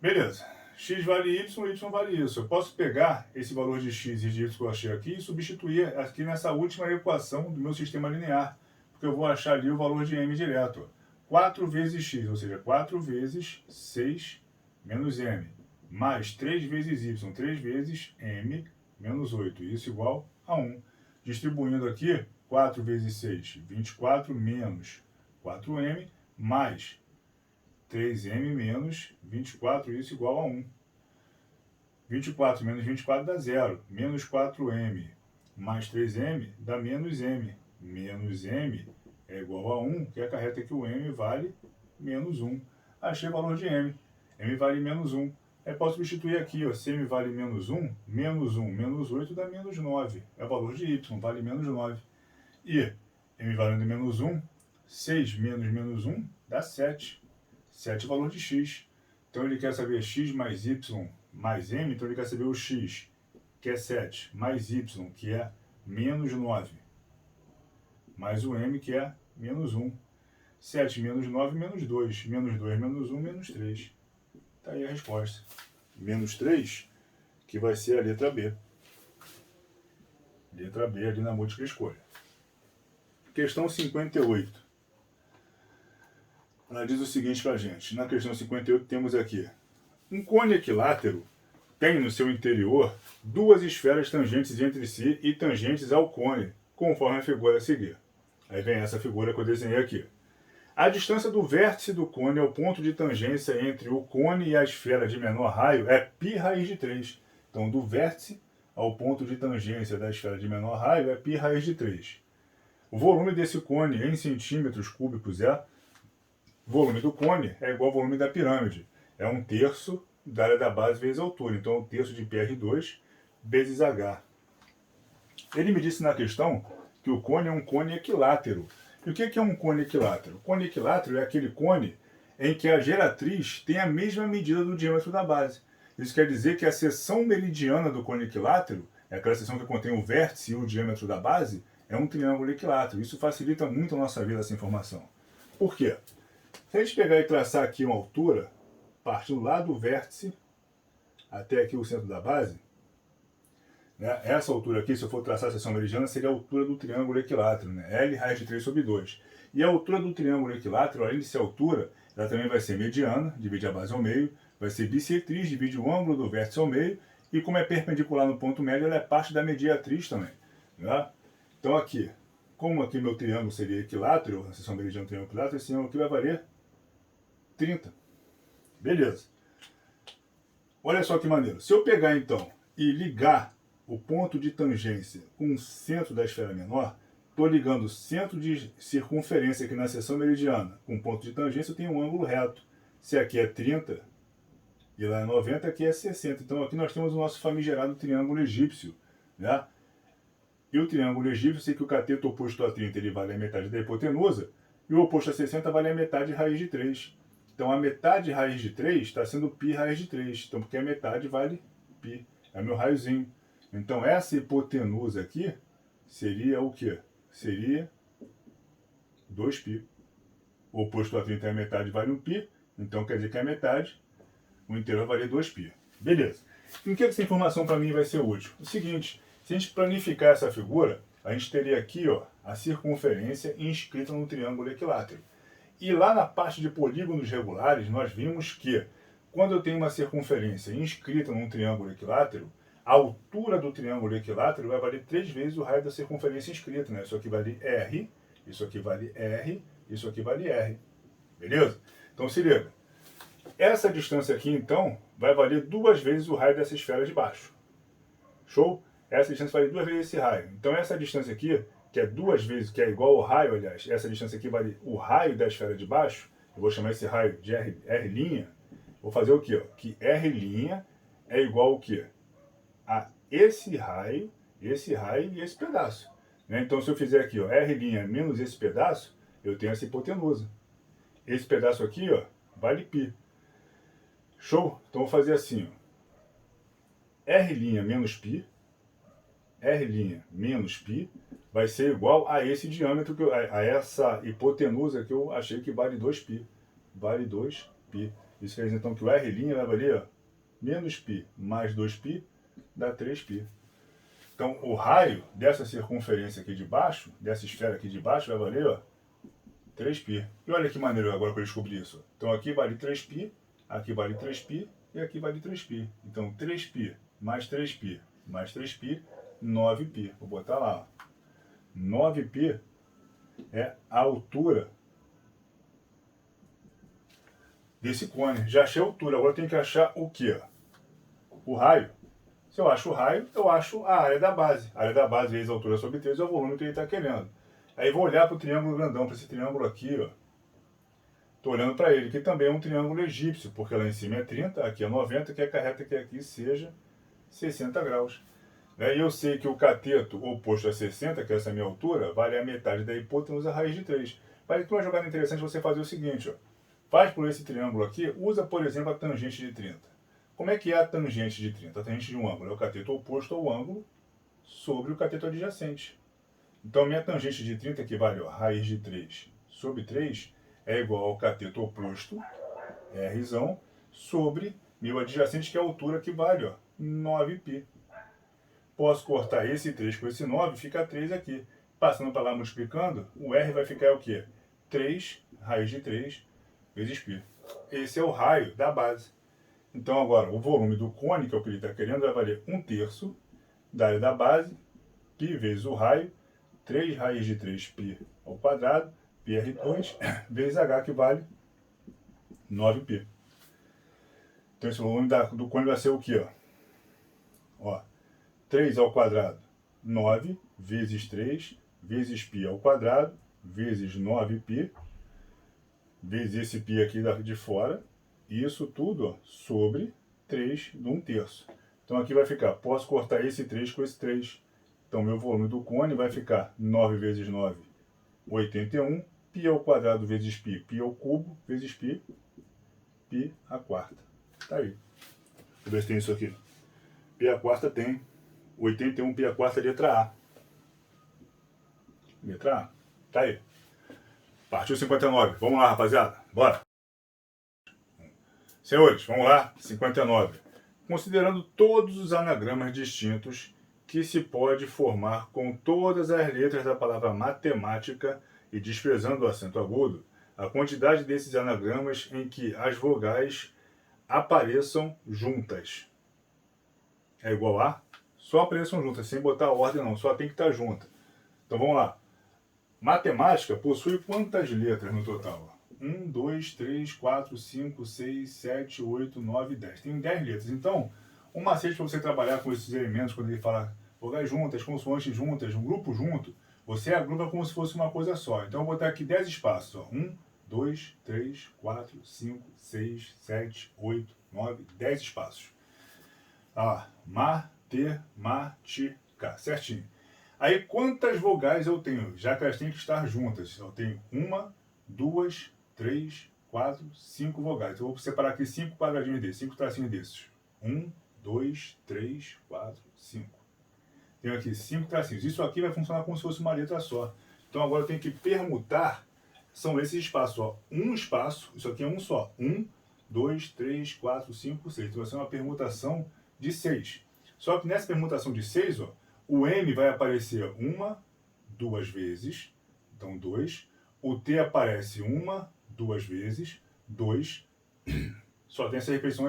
Beleza. x vale y, y vale isso. Eu posso pegar esse valor de x e de y que eu achei aqui e substituir aqui nessa última equação do meu sistema linear, porque eu vou achar ali o valor de m direto. 4 vezes x, ou seja, 4 vezes 6 menos m, mais 3 vezes y, 3 vezes m menos 8, isso igual a 1. Distribuindo aqui, 4 vezes 6, 24 menos 4m, mais 3m menos 24, isso igual a 1. 24 menos 24 dá 0. Menos 4m mais 3m dá menos m. Menos m é igual a 1, que acarreta que o m vale menos 1. Achei o valor de m. M vale menos 1. Aí posso substituir aqui, ó, se m vale menos 1 menos 8 dá menos 9. É o valor de y, vale menos 9. E m valendo menos 1, 6 menos 1 dá 7. 7 é o valor de x. Então ele quer saber x mais y mais m, então ele quer saber o x, que é 7, mais y, que é menos 9, mais o m, que é menos 1. 7 menos 9, menos 2. Menos 2, menos 1, menos 3. Está aí a resposta. Menos 3, que vai ser a letra B. Letra B ali na múltipla escolha. Questão 58. Ela diz o seguinte para a gente. Na questão 58 temos aqui. Um cone equilátero tem no seu interior duas esferas tangentes entre si e tangentes ao cone, conforme a figura a seguir. Aí vem essa figura que eu desenhei aqui. A distância do vértice do cone ao ponto de tangência entre o cone e a esfera de menor raio é π raiz de 3. Então, do vértice ao ponto de tangência da esfera de menor raio é π raiz de 3. O volume desse cone em centímetros cúbicos volume do cone é igual ao volume da pirâmide. É 1/3 da área da base vezes a altura. Então, 1/3 de PR2 vezes H. Ele me disse na questão que o cone é um cone equilátero. E o que é um cone equilátero? O cone equilátero é aquele cone em que a geratriz tem a mesma medida do diâmetro da base. Isso quer dizer que a seção meridiana do cone equilátero, é aquela seção que contém o vértice e o diâmetro da base, é um triângulo equilátero. Isso facilita muito a nossa vida, essa informação. Por quê? Se a gente pegar e traçar aqui uma altura, partindo lá do vértice até aqui o centro da base, né, essa altura aqui, se eu for traçar a seção meridiana, seria a altura do triângulo equilátero, né, L raiz de 3 sobre 2. E a altura do triângulo equilátero, além de ser altura, ela também vai ser mediana, divide a base ao meio, vai ser bissetriz, divide o ângulo do vértice ao meio, e como é perpendicular no ponto médio, ela é parte da mediatriz também. Né? Então aqui, como aqui meu triângulo seria equilátero, a seção meridiana do triângulo equilátero, esse ângulo aqui vai valer 30. Beleza. Olha só que maneiro. Se eu pegar então e ligar o ponto de tangência com o centro da esfera menor, estou ligando o centro de circunferência aqui na seção meridiana com o ponto de tangência, eu tenho um ângulo reto. Se aqui é 30 e lá é 90, aqui é 60. Então aqui nós temos o nosso famigerado triângulo egípcio. Né? E o triângulo egípcio, sei que o cateto oposto a 30 ele vale a metade da hipotenusa, e o oposto a 60 vale a metade raiz de 3. Então a metade raiz de 3 está sendo π raiz de 3. Então porque a metade vale π. É meu raiozinho. Então essa hipotenusa aqui seria o quê? Seria 2π. O oposto a 30 é a metade vale 1π. Então quer dizer que a metade, o inteiro vai valer 2π. Beleza. E o que essa informação para mim vai ser útil? O seguinte, se a gente planificar essa figura, a gente teria aqui ó, a circunferência inscrita no triângulo equilátero. E lá na parte de polígonos regulares, nós vimos que quando eu tenho uma circunferência inscrita num triângulo equilátero, a altura do triângulo equilátero vai valer 3 vezes o raio da circunferência inscrita. Né? Isso aqui vale R, isso aqui vale R, isso aqui vale R. Beleza? Então se liga. Essa distância aqui, então, vai valer 2 vezes o raio dessa esfera de baixo. Show? Essa distância vale 2 vezes esse raio. Então essa distância aqui, que é 2 vezes, que é igual ao raio, aliás, essa distância aqui vale o raio da esfera de baixo. Eu vou chamar esse raio de R'. Vou fazer o quê? Ó? Que R' é igual ao quê? A esse raio e esse pedaço. Né? Então se eu fizer aqui, ó, R' menos esse pedaço, eu tenho essa hipotenusa. Esse pedaço aqui, ó, vale π. Show? Então vou fazer assim, ó. R' menos π, R' menos π, vai ser igual a esse diâmetro, a essa hipotenusa que eu achei que vale 2π. Vale 2π. Isso quer dizer então que o R' vai valer ó, menos π mais 2π dá 3π. Então, o raio dessa circunferência aqui de baixo, dessa esfera aqui de baixo, vai valer, ó, 3π. E olha que maneiro agora que eu descobri isso. Então, aqui vale 3π, aqui vale 3π e aqui vale 3π. Então, 3π mais 3π mais 3π, 9π. Vou botar lá, ó. 9π é a altura desse cone. Já achei a altura, agora eu tenho que achar o quê? O raio. Se eu acho o raio, eu acho a área da base. A área da base vezes a altura sobre 3 é o volume que ele está querendo. Aí vou olhar para o triângulo grandão, para esse triângulo aqui, ó. Estou olhando para ele, que também é um triângulo egípcio, porque lá em cima é 30, aqui é 90, que acarreta que aqui seja 60 graus. E eu sei que o cateto oposto a 60, que é essa minha altura, vale a metade da hipotenusa raiz de 3. Mas aqui uma jogada interessante você fazer o seguinte, ó. Faz por esse triângulo aqui, usa, por exemplo, a tangente de 30. Como é que é a tangente de 30? A tangente de um ângulo é o cateto oposto ao ângulo sobre o cateto adjacente. Então, minha tangente de 30, que vale, ó, raiz de 3 sobre 3, é igual ao cateto oposto, R, sobre meu adjacente, que é a altura que vale, ó, 9π. Posso cortar esse 3 com esse 9, fica 3 aqui. Passando para lá, multiplicando, o R vai ficar o quê? 3 raiz de 3 vezes π. Esse é o raio da base. Então, agora, o volume do cone, que é o que ele está querendo, vai valer 1/3 da área da base, π vezes o raio, 3 raiz de 3π ao quadrado, πr2, vezes h, que vale 9π. Então, esse volume do cone vai ser o quê? Ó, 3 ao quadrado, 9, vezes 3, vezes π ao quadrado, vezes 9π, vezes esse π aqui de fora, e isso tudo, ó, sobre 3 de 1/3. Então aqui vai ficar, posso cortar esse 3 com esse 3. Então meu volume do cone vai ficar 9 vezes 9, 81, π ao quadrado vezes π, π ao cubo vezes π, π à quarta. Tá aí. Deixa eu ver se tem isso aqui. π à quarta tem 81, π à quarta, letra A. Letra A. Tá aí. Partiu 59. Vamos lá, rapaziada. Bora. Senhores, vamos lá. 59. Considerando todos os anagramas distintos que se pode formar com todas as letras da palavra matemática e desprezando o acento agudo, a quantidade desses anagramas em que as vogais apareçam juntas é igual a? Só apareçam juntas, sem botar ordem não, só tem que estar junta. Então vamos lá. Matemática possui quantas letras no total? 1, 2, 3, 4, 5, 6, 7, 8, 9, 10. Tem 10 letras. Então, um macete para você trabalhar com esses elementos, quando ele fala vogais juntas, consoantes juntas, um grupo junto, você agrupa como se fosse uma coisa só. Então, eu vou botar aqui 10 espaços. Ó. 1, 2, 3, 4, 5, 6, 7, 8, 9, 10 espaços. Ah, matemática. Certinho. Aí, quantas vogais eu tenho? Já que elas têm que estar juntas. Eu tenho 1, 2, 3, 4, 5 vogais. Eu vou separar aqui 5 quadradinhos desses, 5 tracinhos desses. 1, 2, 3, 4, 5. Tenho aqui 5 tracinhos. Isso aqui vai funcionar como se fosse uma letra só. Então agora eu tenho que permutar. São esses espaços. Ó. Um espaço, isso aqui é um só. 1, 2, 3, 4, 5, 6. Então vai ser uma permutação de 6. Só que nessa permutação de 6, ó, o M vai aparecer 1, 2 vezes. Então 2. O T aparece 1, 2 vezes, 2, só tem essa repetição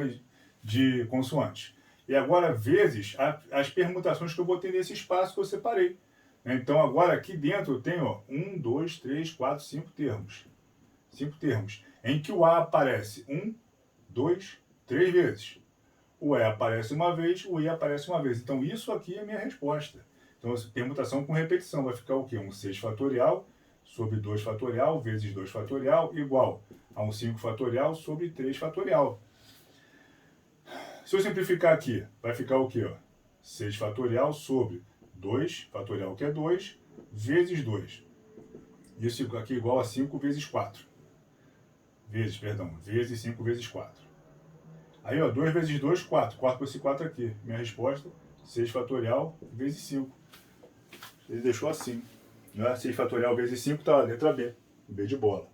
de consoantes. E agora, vezes, as permutações que eu botei nesse espaço que eu separei. Então, agora aqui dentro eu tenho 1, 2, 3, 4, 5 termos. 5 termos. Em que o A aparece 1, 2, 3 vezes. O E aparece uma vez, o I aparece uma vez. Então, isso aqui é a minha resposta. Então, permutação com repetição vai ficar o quê? Um 6 fatorial sobre 2 fatorial vezes 2 fatorial igual a um 5 fatorial sobre 3 fatorial. Se eu simplificar aqui, vai ficar o quê? Ó? 6 fatorial sobre 2 fatorial, que é 2, vezes 2. Isso aqui é igual a 5 vezes 4. Vezes 5 vezes 4. Aí, ó, 2 vezes 2, 4. 4 por esse 4 aqui. Minha resposta, 6 fatorial vezes 5. Ele deixou assim. 6 fatorial vezes 5 tá a letra B. B de bola.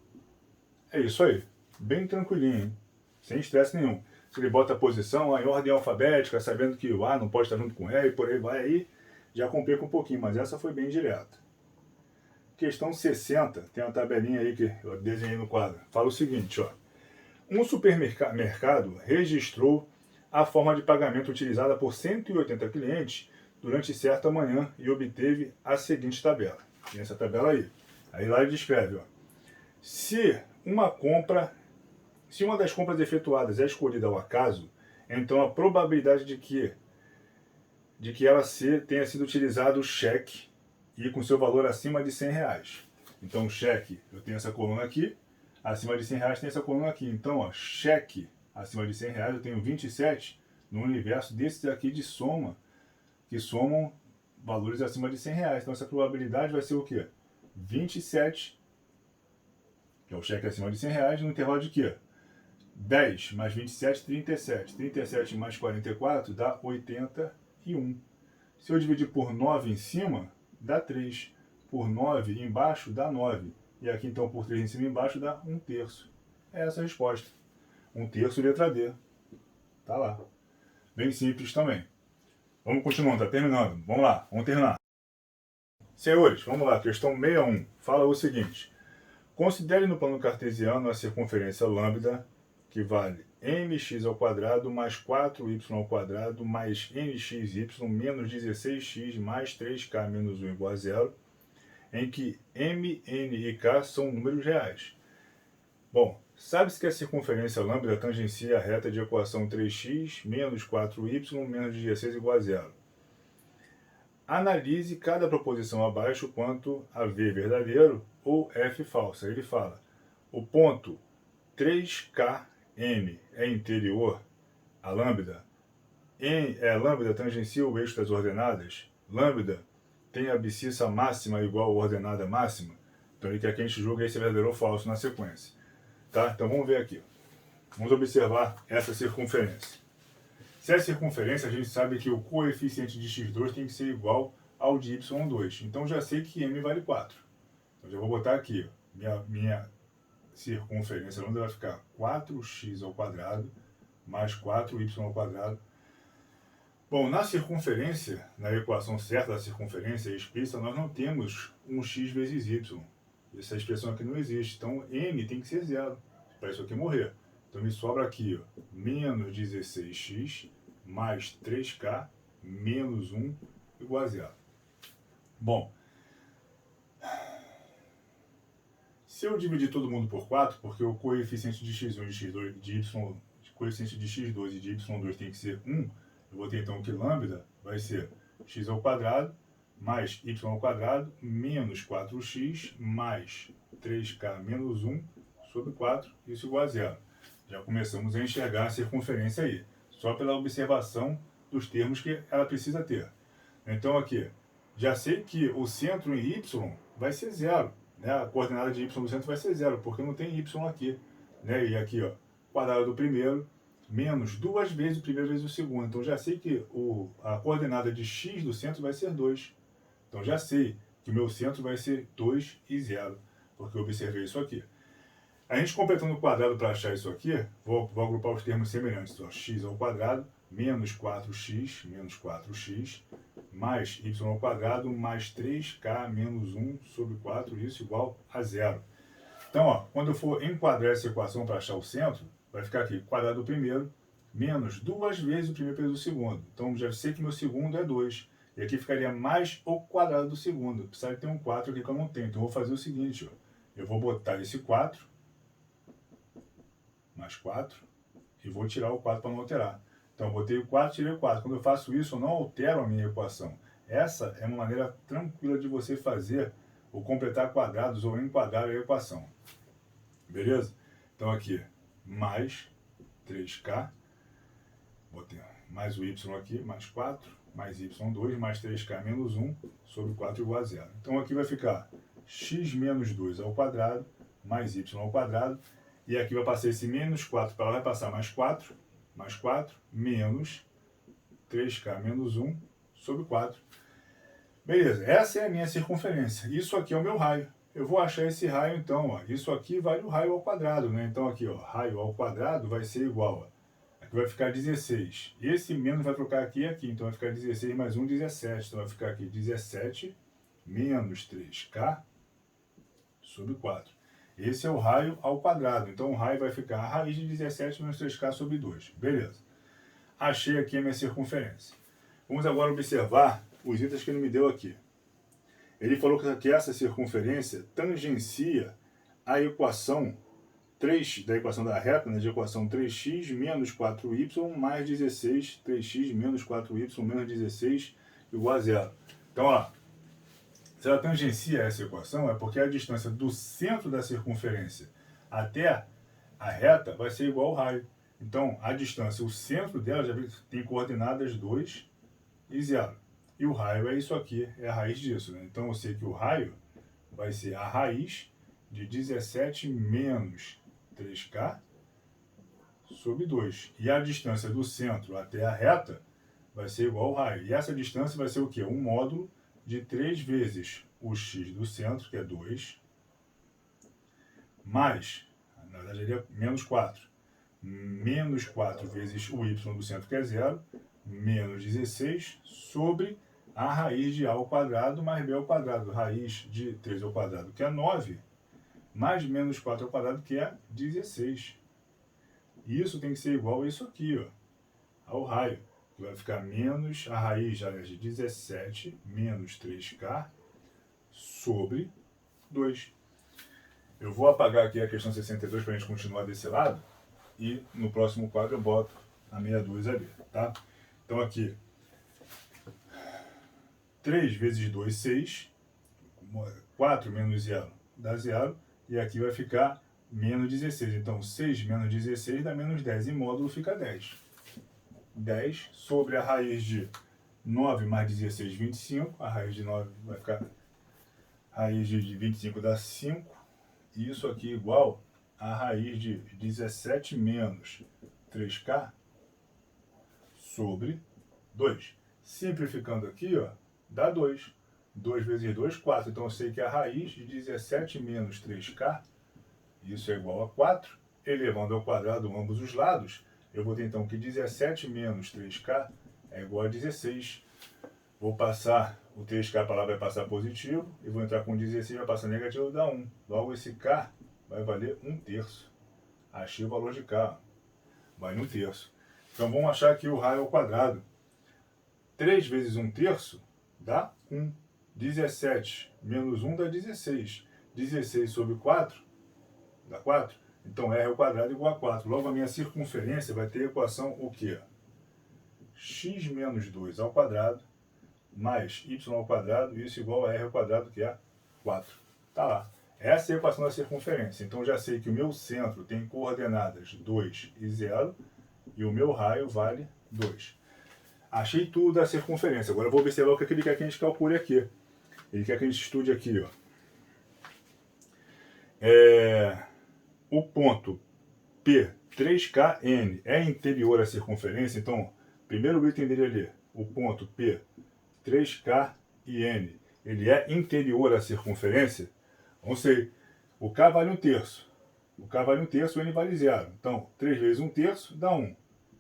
É isso aí. Bem tranquilinho, hein? Sem estresse nenhum. se ele bota a posição em ordem alfabética, sabendo que o A não pode estar junto com o E e por aí vai, aí já complica um pouquinho, mas essa foi bem direta. Questão 60, tem uma tabelinha aí que eu desenhei no quadro. Fala o seguinte, ó. Um supermercado registrou a forma de pagamento utilizada por 180 clientes durante certa manhã e obteve a seguinte tabela. Tem essa tabela aí. Aí lá ele descreve, ó. Se uma das compras efetuadas é escolhida ao acaso, então a probabilidade de que ela tenha sido utilizado o cheque e com seu valor acima de R$100. Então, o cheque, eu tenho essa coluna aqui, acima de R$100 tem essa coluna aqui. Então, ó, cheque acima de R$100, eu tenho 27 no universo desses aqui de soma, que somam valores acima de R$100. Então, essa probabilidade vai ser o quê? 27, que é o cheque acima de R$100, no intervalo de quê? 10 mais 27, 37. 37 mais 44 dá 81. Se eu dividir por 9 em cima, dá 3. Por 9 embaixo, dá 9. E aqui, então, por 3 em cima e embaixo, dá 1/3. É essa a resposta. 1/3, letra D. Tá lá. Bem simples também. Vamos continuando, tá terminando. Vamos lá, vamos terminar. Senhores, vamos lá. Questão 61. Fala o seguinte. Considere no plano cartesiano a circunferência lambda, que vale mx² mais 4y² mais nxy menos 16x mais 3k menos 1 igual a 0, em que m, n e k são números reais. Bom, sabe-se que a circunferência lambda tangencia a reta de equação 3x menos 4y menos 16 igual a 0. Analise cada proposição abaixo quanto a v verdadeiro ou f falsa. Ele fala, o ponto 3kn é interior a lambda, lambda tangencia o eixo das ordenadas, lambda tem a abscissa máxima igual a ordenada máxima, então ele quer que a gente julgue se é verdadeiro ou falso na sequência. Tá? Então vamos ver aqui. Vamos observar essa circunferência. Se é circunferência, a gente sabe que o coeficiente de x2 tem que ser igual ao de y2. Então já sei que m vale 4. Então já vou botar aqui, ó, minha circunferência lambda vai ficar 4x² mais 4y². Bom, na circunferência, na equação certa da circunferência explícita, nós não temos um x vezes y. Essa expressão aqui não existe. Então, n tem que ser 0, para isso aqui morrer. Então, me sobra aqui, ó, menos 16x mais 3k menos 1 igual a 0. Bom, se eu dividir todo mundo por 4, porque o coeficiente de x1 e de x2, coeficiente de x2 e de y2 tem que ser 1, eu vou ter então que lambda vai ser x² mais y² menos 4x mais 3k menos 1 sobre 4, isso igual a 0. Já começamos a enxergar a circunferência aí, só pela observação dos termos que ela precisa ter. Então aqui, já sei que o centro em y vai ser 0, né? A coordenada de y do centro vai ser 0, porque não tem y aqui, né? E aqui, ó, quadrado do primeiro, menos 2 vezes o primeiro vezes o segundo. Então já sei que a coordenada de x do centro vai ser 2. Então já sei que o meu centro vai ser 2 e 0, porque eu observei isso aqui. A gente completando o quadrado para achar isso aqui, vou agrupar os termos semelhantes. Ó, x² menos 4x mais y² mais 3k menos 1 sobre 4, isso igual a 0. Então, ó, quando eu for enquadrar essa equação para achar o centro, vai ficar aqui, quadrado do primeiro, menos 2 vezes o primeiro vezes o segundo. Então, já sei que meu segundo é 2. E aqui ficaria mais o quadrado do segundo. Apesar de ter um 4 aqui que eu não tenho. Então, eu vou fazer o seguinte, ó. Eu vou botar esse 4, mais 4, e vou tirar o 4 para não alterar. Então, eu botei o 4, tirei o 4. Quando eu faço isso, eu não altero a minha equação. Essa é uma maneira tranquila de você fazer ou completar quadrados ou enquadrar a equação. Beleza? Então, aqui, mais 3k, botei mais o y aqui, mais 4, mais y2, mais 3k menos 1 sobre 4 igual a 0. Então, aqui vai ficar x menos 2 ao quadrado, mais y ao quadrado, e aqui vai passar esse menos 4 para lá, vai passar mais 4, menos 3k menos 1 sobre 4. Beleza, essa é a minha circunferência. Isso aqui é o meu raio. Eu vou achar esse raio, então, ó. Isso aqui vale o raio ao quadrado, né? Então, aqui, ó, raio ao quadrado vai ser igual a... que vai ficar 16. Esse menos vai trocar aqui e aqui, então vai ficar 16 mais 1, 17. Então vai ficar aqui 17 menos 3k sobre 4. Esse é o raio ao quadrado. Então o raio vai ficar a raiz de 17 menos 3k sobre 2. Beleza. Achei aqui a minha circunferência. Vamos agora observar os itens que ele me deu aqui. Ele falou que essa circunferência tangencia a equação 3, da equação da reta, né, de equação 3x menos 4y mais 16, 3x menos 4y menos 16 igual a zero. Então, ó, se ela tangencia essa equação, é porque a distância do centro da circunferência até a reta vai ser igual ao raio. Então, a distância, o centro dela já tem coordenadas 2 e 0. E o raio é isso aqui, é a raiz disso, né? Então, eu sei que o raio vai ser a raiz de 17 menos 3k sobre 2. E a distância do centro até a reta vai ser igual ao raio. E essa distância vai ser o quê? Um módulo de 3 vezes o x do centro, que é 2, mais, na verdade ele é menos 4. Menos 4 vezes o y do centro, que é 0, menos 16 sobre a raiz de a ao quadrado mais b ao quadrado. Raiz de 3 ao quadrado, que é 9, mais menos 4 ao quadrado, que é 16. Isso tem que ser igual a isso aqui, ó, ao raio. Que vai ficar menos a raiz de 17 menos 3k sobre 2. Eu vou apagar aqui a questão 62 para a gente continuar desse lado. E no próximo quadro eu boto a 62 ali, tá? Então aqui, 3 vezes 2, 6. 4 menos 0 dá 0. E aqui vai ficar menos 16. Então 6 menos 16 dá menos 10. E módulo fica 10. 10 sobre a raiz de 9 mais 16, 25. A raiz de 9 vai ficar... Raiz de 25 dá 5. E isso aqui igual a raiz de 17 menos 3k sobre 2. Simplificando aqui, ó, dá 2. 2 vezes 2, 4. Então eu sei que a raiz de 17 menos 3k, isso é igual a 4. Elevando ao quadrado ambos os lados, eu vou ter então que 17 menos 3k é igual a 16. Vou passar o 3k para lá, vai passar positivo. E vou entrar com 16, vai passar negativo, dá 1. Logo esse k vai valer 1/3. Achei o valor de k. Vai no 1/3. Então vamos achar aqui o raio ao quadrado. 3 vezes 1/3 dá 1. 17 menos 1 dá 16. 16 sobre 4 dá 4. Então r ao quadrado igual a 4. Logo a minha circunferência vai ter a equação o quê? X menos 2 ao quadrado mais y ao quadrado, isso igual a r ao quadrado, que é 4. Tá lá. Essa é a equação da circunferência. Então já sei que o meu centro tem coordenadas 2 e 0 e o meu raio vale 2. Achei tudo da circunferência. Agora eu vou observar o que ele quer que a gente calcule aqui. Ele quer que a gente estude aqui, ó. O ponto P, 3KN, é interior à circunferência. Então, primeiro item dele ali, o ponto P, 3K e N, ele é interior à circunferência. Vamos sei, o K vale 1/3. O K vale 1/3, o N vale 0. Então, 3 vezes 1/3 dá 1.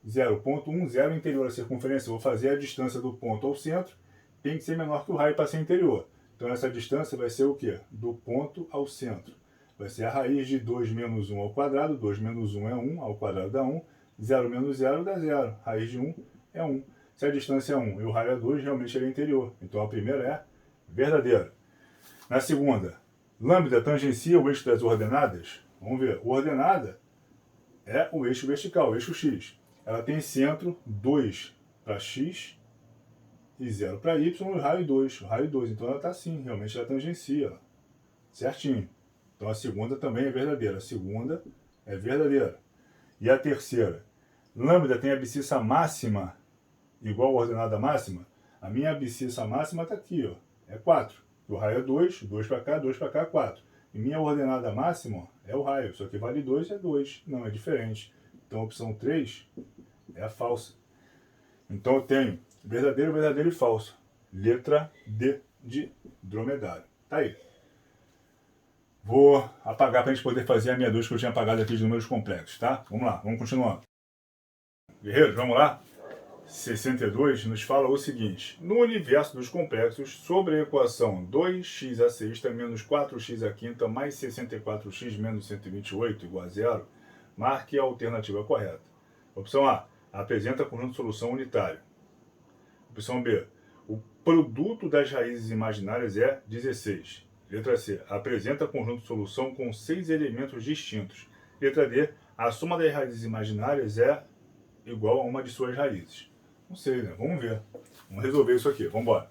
0,1, 0 interior à circunferência. Eu vou fazer a distância do ponto ao centro. Tem que ser menor que o raio para ser interior. Então, essa distância vai ser o quê? Do ponto ao centro. Vai ser a raiz de 2 menos 1 ao quadrado. 2 menos 1 é 1, ao quadrado dá 1. 0 menos 0 dá 0. Raiz de 1 é 1. Se a distância é 1 e o raio é 2, realmente ele é interior. Então, a primeira é verdadeira. Na segunda, lambda tangencia o eixo das ordenadas? Vamos ver. Ordenada é o eixo vertical, o eixo x. Ela tem centro 2 para x e 0 para y, e o raio 2. O raio 2. Então ela está assim, realmente ela tangencia. Certinho. Então a segunda também é verdadeira. A segunda é verdadeira. E a terceira, lambda tem abscissa máxima igual a ordenada máxima? A minha abscissa máxima está aqui, ó, é 4. O raio é 2, 2 para cá, 4. E minha ordenada máxima, ó, é o raio, só que vale 2 é 2. Não, é diferente. Então a opção 3 é a falsa. Então eu tenho verdadeiro, verdadeiro e falso. Letra D de dromedário. Tá aí. Vou apagar para a gente poder fazer a 62 que eu tinha apagado aqui de números complexos, tá? Vamos lá, vamos continuar. Guerreiros, vamos lá? 62 nos fala o seguinte: no universo dos complexos, sobre a equação 2x à sexta menos 4x à quinta mais 64x menos 128 igual a zero, marque a alternativa correta. Opção A: apresenta conjunto de solução unitário. Opção B: o produto das raízes imaginárias é 16. Letra C: apresenta conjunto de solução com 6 elementos distintos. Letra D: a soma das raízes imaginárias é igual a uma de suas raízes. Não sei, né? Vamos ver. Vamos resolver isso aqui. Vamos embora.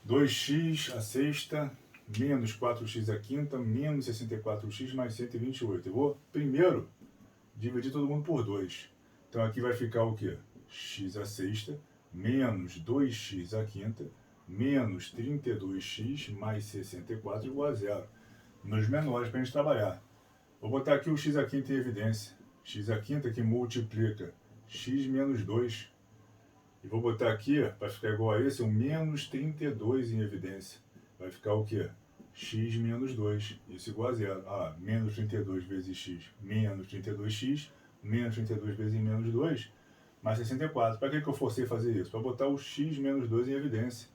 2x à sexta menos 4x à quinta menos 64x mais 128. Eu vou primeiro dividir todo mundo por 2. Então aqui vai ficar o quê? X à sexta menos 2x à quinta menos 32x mais 64 igual a zero. Números menores para a gente trabalhar. Vou botar aqui o x à quinta em evidência. X à quinta que multiplica x menos 2. E vou botar aqui, para ficar igual a esse, o menos 32 em evidência. Vai ficar o quê? X menos 2. Isso igual a zero. Ah, menos 32 vezes x, menos 32x, menos 32 vezes menos 2, mais 64. Para que eu forcei a fazer isso? Para botar o x menos 2 em evidência.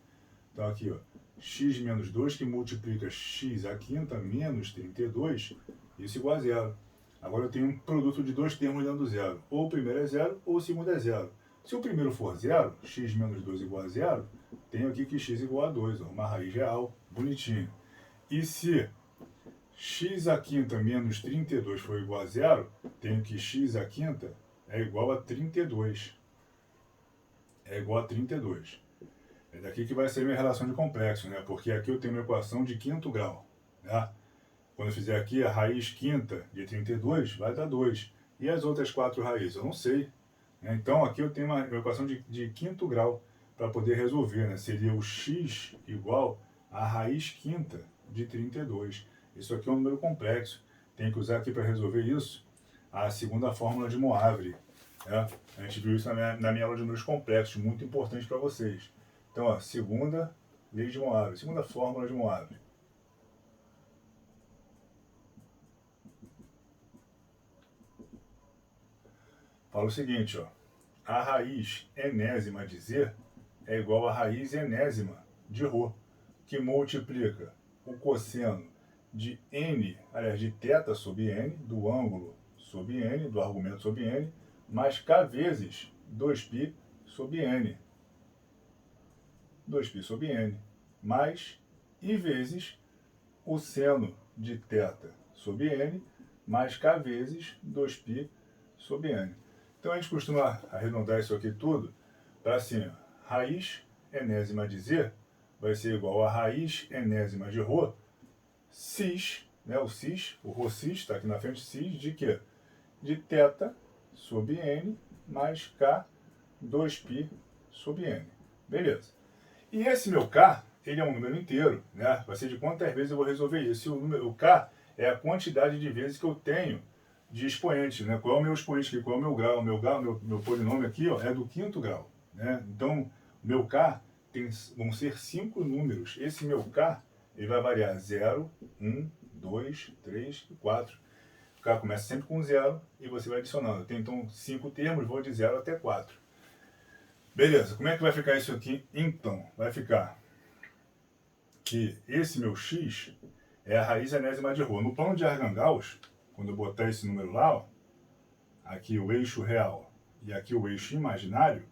Então aqui, ó, x menos 2 que multiplica x à quinta menos 32, isso igual a zero. Agora eu tenho um produto de dois termos dando zero. Ou o primeiro é zero, ou o segundo é zero. Se o primeiro for zero, x menos 2 igual a zero, tenho aqui que x igual a 2, ó, uma raiz real, bonitinho. E se x à quinta menos 32 for igual a zero, tenho que x à quinta é igual a 32. É igual a 32. É daqui que vai ser minha relação de complexo, né? Porque aqui eu tenho uma equação de quinto grau, né? Quando eu fizer aqui a raiz quinta de 32, vai dar 2. E as outras 4 raízes? Eu não sei. Então aqui eu tenho uma equação de quinto grau para poder resolver, né? Seria o x igual a raiz quinta de 32. Isso aqui é um número complexo. Tem que usar aqui para resolver isso a segunda fórmula de Moivre. Né? A gente viu isso na minha aula de números complexos, muito importante para vocês. Então, ó, segunda lei de Moivre, segunda fórmula de Moivre. Fala o seguinte, ó, a raiz enésima de z é igual à raiz enésima de ρ, que multiplica o cosseno de n, aliás, de θ sobre n, do ângulo sobre n, do argumento sobre n, mais k vezes 2π sobre n. 2π sobre n, mais i vezes o seno de θ sobre n, mais k vezes 2π sobre n. Então a gente costuma arredondar isso aqui tudo para assim, ó, raiz enésima de z vai ser igual a raiz enésima de ρ, cis, né, o cis, o ρ cis está aqui na frente, cis de quê? De θ sobre n mais k 2π sobre n. Beleza. E esse meu k, ele é um número inteiro, né? Vai ser de quantas vezes eu vou resolver isso. O k é a quantidade de vezes que eu tenho de expoente, né? Qual é o meu expoente aqui? Qual é o meu grau? Meu polinômio aqui, ó, é do quinto grau, né? Então, meu k vão ser 5 números. Esse meu k, ele vai variar 0, 1, 2, 3 e 4. O k começa sempre com 0 e você vai adicionando. Tem então 5 termos, vou de 0 até 4. Beleza, como é que vai ficar isso aqui? Então, vai ficar que esse meu x é a raiz enésima de ρ. No plano de Argand-Gauss, quando eu botar esse número lá, ó, aqui o eixo real e aqui o eixo imaginário,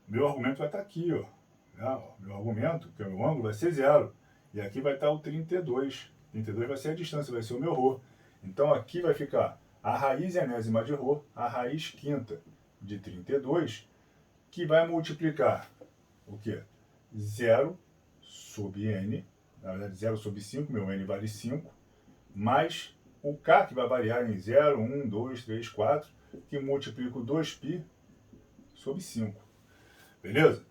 meu argumento vai estar aqui, ó. Né? Meu argumento, que é o meu ângulo, vai ser 0. E aqui vai estar o 32. 32 vai ser a distância, vai ser o meu ρ. Então aqui vai ficar a raiz enésima de ρ, a raiz quinta de 32, que vai multiplicar o quê? 0 sobre n, na verdade 0 sobre 5, meu n vale 5, mais o k, que vai variar em 0, 1, 2, 3, 4, que multiplica o 2π sobre 5. Beleza?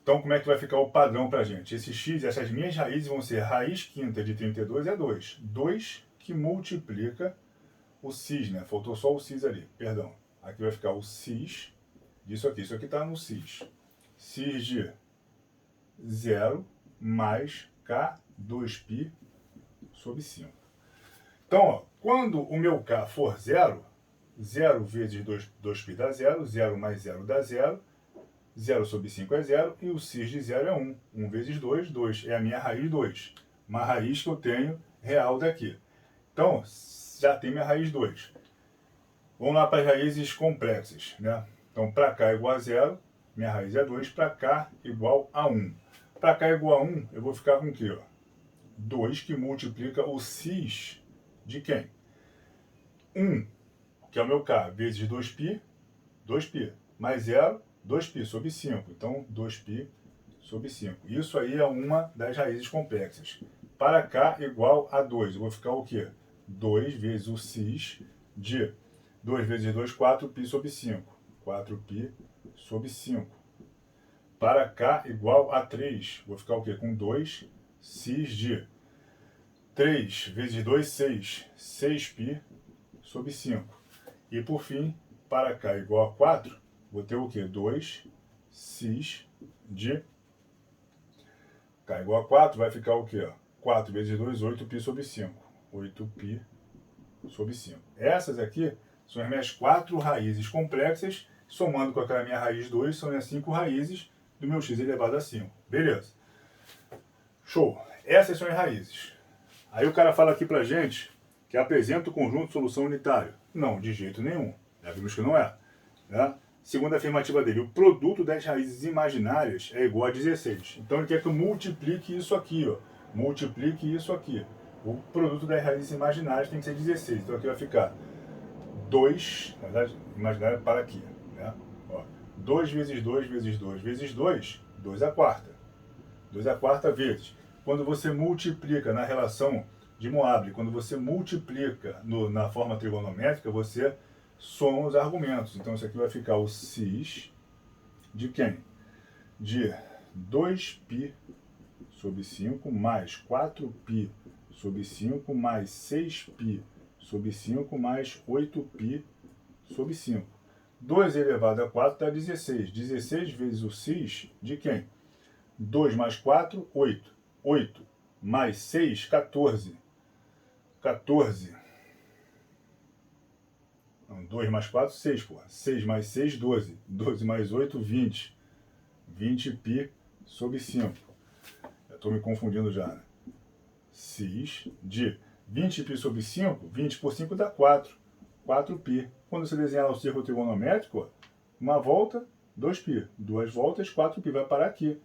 Então, como é que vai ficar o padrão para a gente? Esse x, essas minhas raízes vão ser raiz quinta de 32 é 2. 2 que multiplica o cis, né? Faltou só o cis ali, perdão. Aqui vai ficar o cis disso aqui. Isso aqui está no cis. Cis de 0 mais k 2π sobre 5. Então, ó, quando o meu k for 0, 0 vezes 2π dá 0, 0 mais 0 dá 0, 0 sobre 5 é 0, e o cis de 0 é 1. 1 vezes 2, 2. É a minha raiz 2. Uma raiz que eu tenho real daqui. Então, já tem minha raiz 2. Vamos lá para as raízes complexas, né? Então, para cá igual a 0, minha raiz é 2, para cá igual a 1. Para cá igual a 1, eu vou ficar com o quê? 2 que multiplica o cis de quem? 1, que é o meu K, vezes 2π, 2π, mais 0, 2π sobre 5. Então, 2π sobre 5. Isso aí é uma das raízes complexas. Para cá igual a 2. Eu vou ficar o quê? 2 vezes o cis de 2 vezes 2, 4π sobre 5. 4π sobre 5. Para cá igual a 3. Vou ficar o quê? Com 2 cis de 3 vezes 2, 6. 6π sobre 5. E por fim, para cá igual a 4, vou ter o quê? 2 cis de K igual a 4, vai ficar o quê? 4 vezes 2, 8π sobre 5. 8π sobre 5. Essas aqui são as minhas 4 raízes complexas, somando com aquela minha raiz 2, são as 5 raízes do meu x elevado a 5. Beleza. Show. Essas são as raízes. Aí o cara fala aqui pra gente que apresenta o conjunto de solução unitário. Não, de jeito nenhum. Já vimos que não é. Né? Segunda afirmativa dele, o produto das raízes imaginárias é igual a 16. Então ele quer que eu multiplique isso aqui, ó. Multiplique isso aqui. O produto das raízes imaginárias tem que ser 16. Então aqui vai ficar 2, na verdade, imaginária para aqui. Né? Ó, 2 vezes 2 vezes 2 vezes 2, 2 à quarta. 2 à quarta vezes. Quando você multiplica na relação de Moabre, quando você multiplica na forma trigonométrica, você soma os argumentos. Então isso aqui vai ficar o cis de quem? De 2π sobre 5 mais 4π sobre 5 mais 6π sobre 5 mais 8π sobre 5. 2 elevado a 4 dá 16. 16 vezes o cis de quem? 2 mais 4, 8. 8 mais 6, 14. 14. Não, 2 mais 4, 6, porra. 6 mais 6, 12. 12 mais 8, 20. 20π sobre 5. Eu estou me confundindo já, né? Cis de 20π sobre 5, 20 por 5 dá 4. 4π. Quando você desenhar o círculo trigonométrico, uma volta, 2π. Duas voltas, 4π. Vai parar aqui.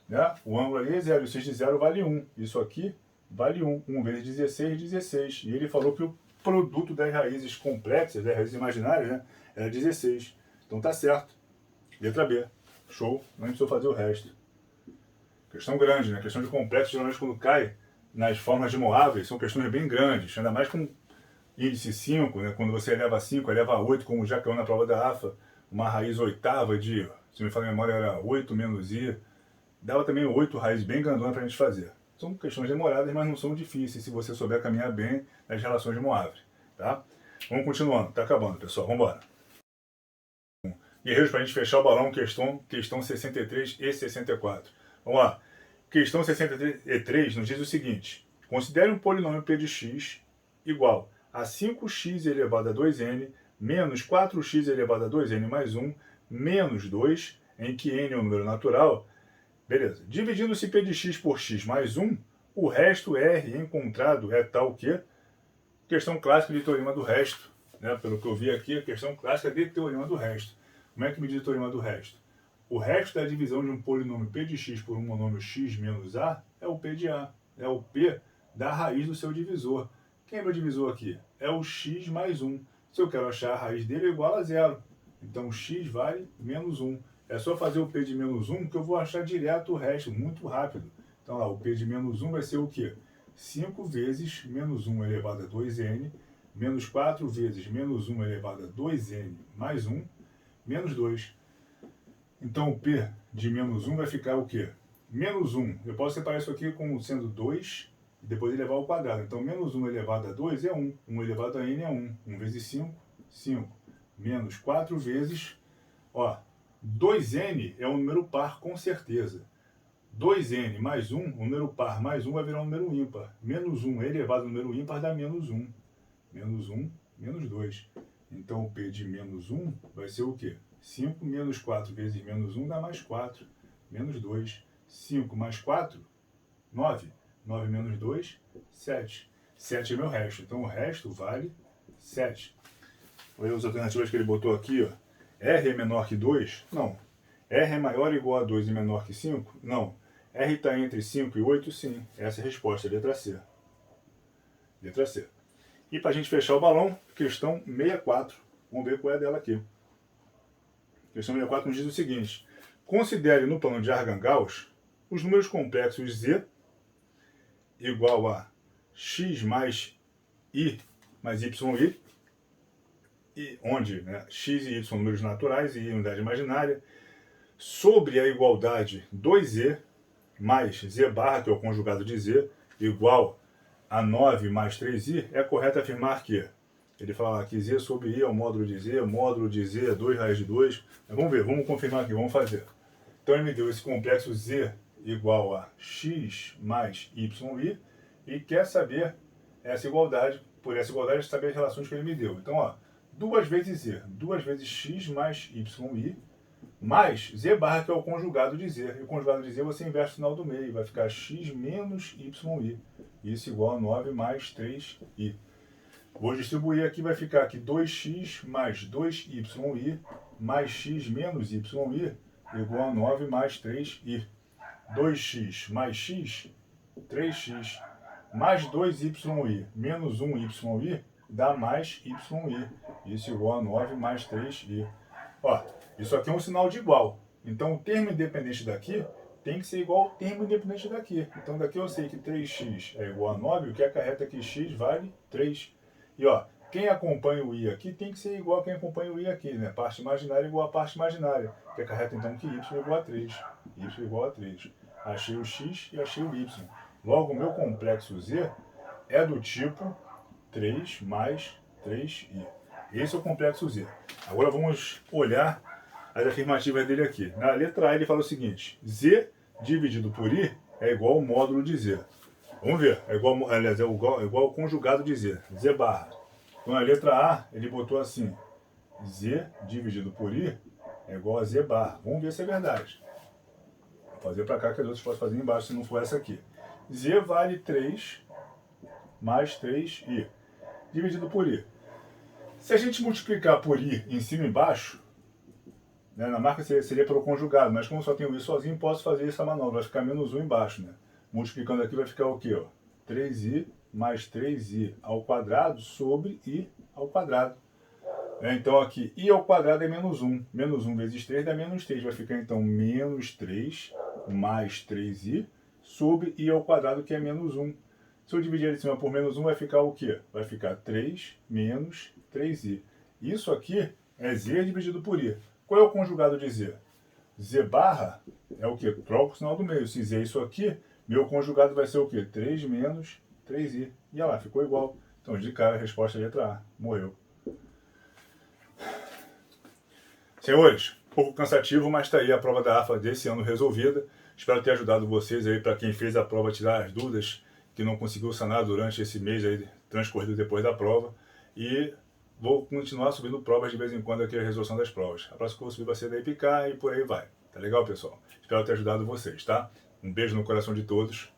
Né? O ângulo ali é 0, e o cis de 0 vale 1. Isso aqui vale 1. 1 vezes 16, 16. E ele falou que o produto das raízes complexas, das raízes imaginárias, né, era 16. Então tá certo. Letra B. Show. Não precisou fazer o resto. Questão grande, né? Questão de complexo, geralmente quando cai nas formas de Moabre, são questões bem grandes. Ainda mais com índice 5, né? Quando você eleva a 5, eleva a 8, como já caiu na prova da AFA, uma raiz oitava de, se me falar a memória, era 8 menos i. Dava também 8 raízes bem grandonas para a gente fazer. São questões demoradas, mas não são difíceis se você souber caminhar bem nas relações de Moabre. Tá? Vamos continuando. Tá acabando, pessoal. Vamos embora. Guerreiros, para a gente fechar o balão, questão 63 e 64. Vamos lá. Questão 63 nos diz o seguinte. Considere um polinômio p de x igual a 5x elevado a 2n menos 4x elevado a 2n mais 1 menos 2, em que n é um número natural. Beleza. Dividindo-se p de x por x mais 1, o resto R encontrado é tal que... Questão clássica de teorema do resto. Né? Pelo que eu vi aqui, a questão clássica de teorema do resto. Como é que me diz o teorema do resto? O resto da divisão de um polinômio p de x por um monômio x menos a é o p de a. É o p da raiz do seu divisor. Quem é meu divisor aqui? É o x mais 1. Se eu quero achar a raiz dele, é igual a 0. Então, x vale menos 1. É só fazer o p de menos 1 que eu vou achar direto o resto, muito rápido. Então, lá, o p de menos 1 vai ser o quê? 5 vezes menos 1 elevado a 2n, menos 4 vezes menos 1 elevado a 2n mais 1, menos 2. Então, o p de menos 1 vai ficar o quê? Menos 1. Eu posso separar isso aqui como sendo 2 e depois elevar ao quadrado. Então, menos 1 elevado a 2 é 1. 1 elevado a n é 1. 1 vezes 5, 5. Menos 4 vezes... Ó, 2n é um número par, com certeza. 2n mais 1, um número par mais 1 vai virar um número ímpar. Menos 1 elevado ao número ímpar dá menos 1. Menos 1, menos 2. Então, o P de menos 1 vai ser o quê? 5 menos 4 vezes menos 1 dá mais 4. Menos 2. 5 mais 4, 9. 9 menos 2, 7. 7 é meu resto. Então, o resto vale 7. Olha as alternativas que ele botou aqui, ó. R é menor que 2? Não. R é maior ou igual a 2 e menor que 5? Não. R está entre 5 e 8? Sim. Essa é a resposta, letra C. Letra C. E para a gente fechar o balão, questão 64. Vamos ver qual é dela aqui. Questão 64 nos diz o seguinte. Considere no plano de Argand-Gauss os números complexos Z igual a x mais i mais yi, onde x e y são números naturais e unidade imaginária, sobre a igualdade 2z mais z barra, que é o conjugado de z, igual a 9 mais 3i, é correto afirmar que ele fala que z sobre i é o módulo de z é 2 raiz de 2. Mas vamos ver, vamos confirmar aqui, vamos fazer. Então ele me deu esse complexo z igual a x mais yi e quer saber essa igualdade, por essa igualdade saber as relações que ele me deu. Então, ó, 2 vezes z, 2 vezes x mais yi, mais z barra, que é o conjugado de z. E o conjugado de z você inverte o sinal do meio, vai ficar x menos yi. Isso igual a 9 mais 3i. Vou distribuir aqui, vai ficar aqui 2x mais 2yi mais x menos yi igual a 9 mais 3i. 2x mais x, 3x mais 2yi menos 1yi dá mais yi. Isso igual a 9 mais 3i. Ó, isso aqui é um sinal de igual. Então, o termo independente daqui tem que ser igual ao termo independente daqui. Então, daqui eu sei que 3x é igual a 9, o que acarreta que x vale 3. E, ó, quem acompanha o i aqui tem que ser igual a quem acompanha o i aqui, né? Parte imaginária igual a parte imaginária. Que acarreta, então, que y é igual a 3. Y igual a 3. Achei o x e achei o y. Logo, o meu complexo z é do tipo 3 mais 3i. Esse é o complexo z. Agora vamos olhar as afirmativas dele aqui. Na letra A ele fala o seguinte: z dividido por i é igual ao módulo de z. Vamos ver, é igual, aliás, é igual ao conjugado de z, z barra. Então na letra A ele botou assim: z dividido por i é igual a z barra. Vamos ver se é verdade. Vou fazer para cá que as outras posso fazer embaixo se não for essa aqui. Z vale 3 mais 3i dividido por i. Se a gente multiplicar por i em cima e embaixo, né, na marca seria pelo conjugado, mas como só tenho i sozinho, posso fazer essa manobra, vai ficar menos 1 embaixo. Né? Multiplicando aqui vai ficar o quê? Ó? 3i mais 3i ao quadrado sobre i ao quadrado. Então aqui, i ao quadrado é menos 1. Menos 1 vezes 3 dá menos 3. Vai ficar então menos 3 mais 3i sobre i ao quadrado, que é menos 1. Se eu dividir de cima por menos 1, vai ficar o quê? Vai ficar 3 menos 3i. Isso aqui é z dividido por i. Qual é o conjugado de z? Z barra é o quê? Troca o sinal do meio. Se z é isso aqui, meu conjugado vai ser o quê? 3 menos 3i. E olha lá, ficou igual. Então, de cara, a resposta é a letra A. Morreu. Senhores, um pouco cansativo, mas está aí a prova da AFA desse ano resolvida. Espero ter ajudado vocês aí, para quem fez a prova, tirar as dúvidas que não conseguiu sanar durante esse mês aí, transcorrido depois da prova. E vou continuar subindo provas de vez em quando aqui, a resolução das provas. A próxima que eu vou subir vai ser da IPK e por aí vai. Tá legal, pessoal? Espero ter ajudado vocês, tá? Um beijo no coração de todos.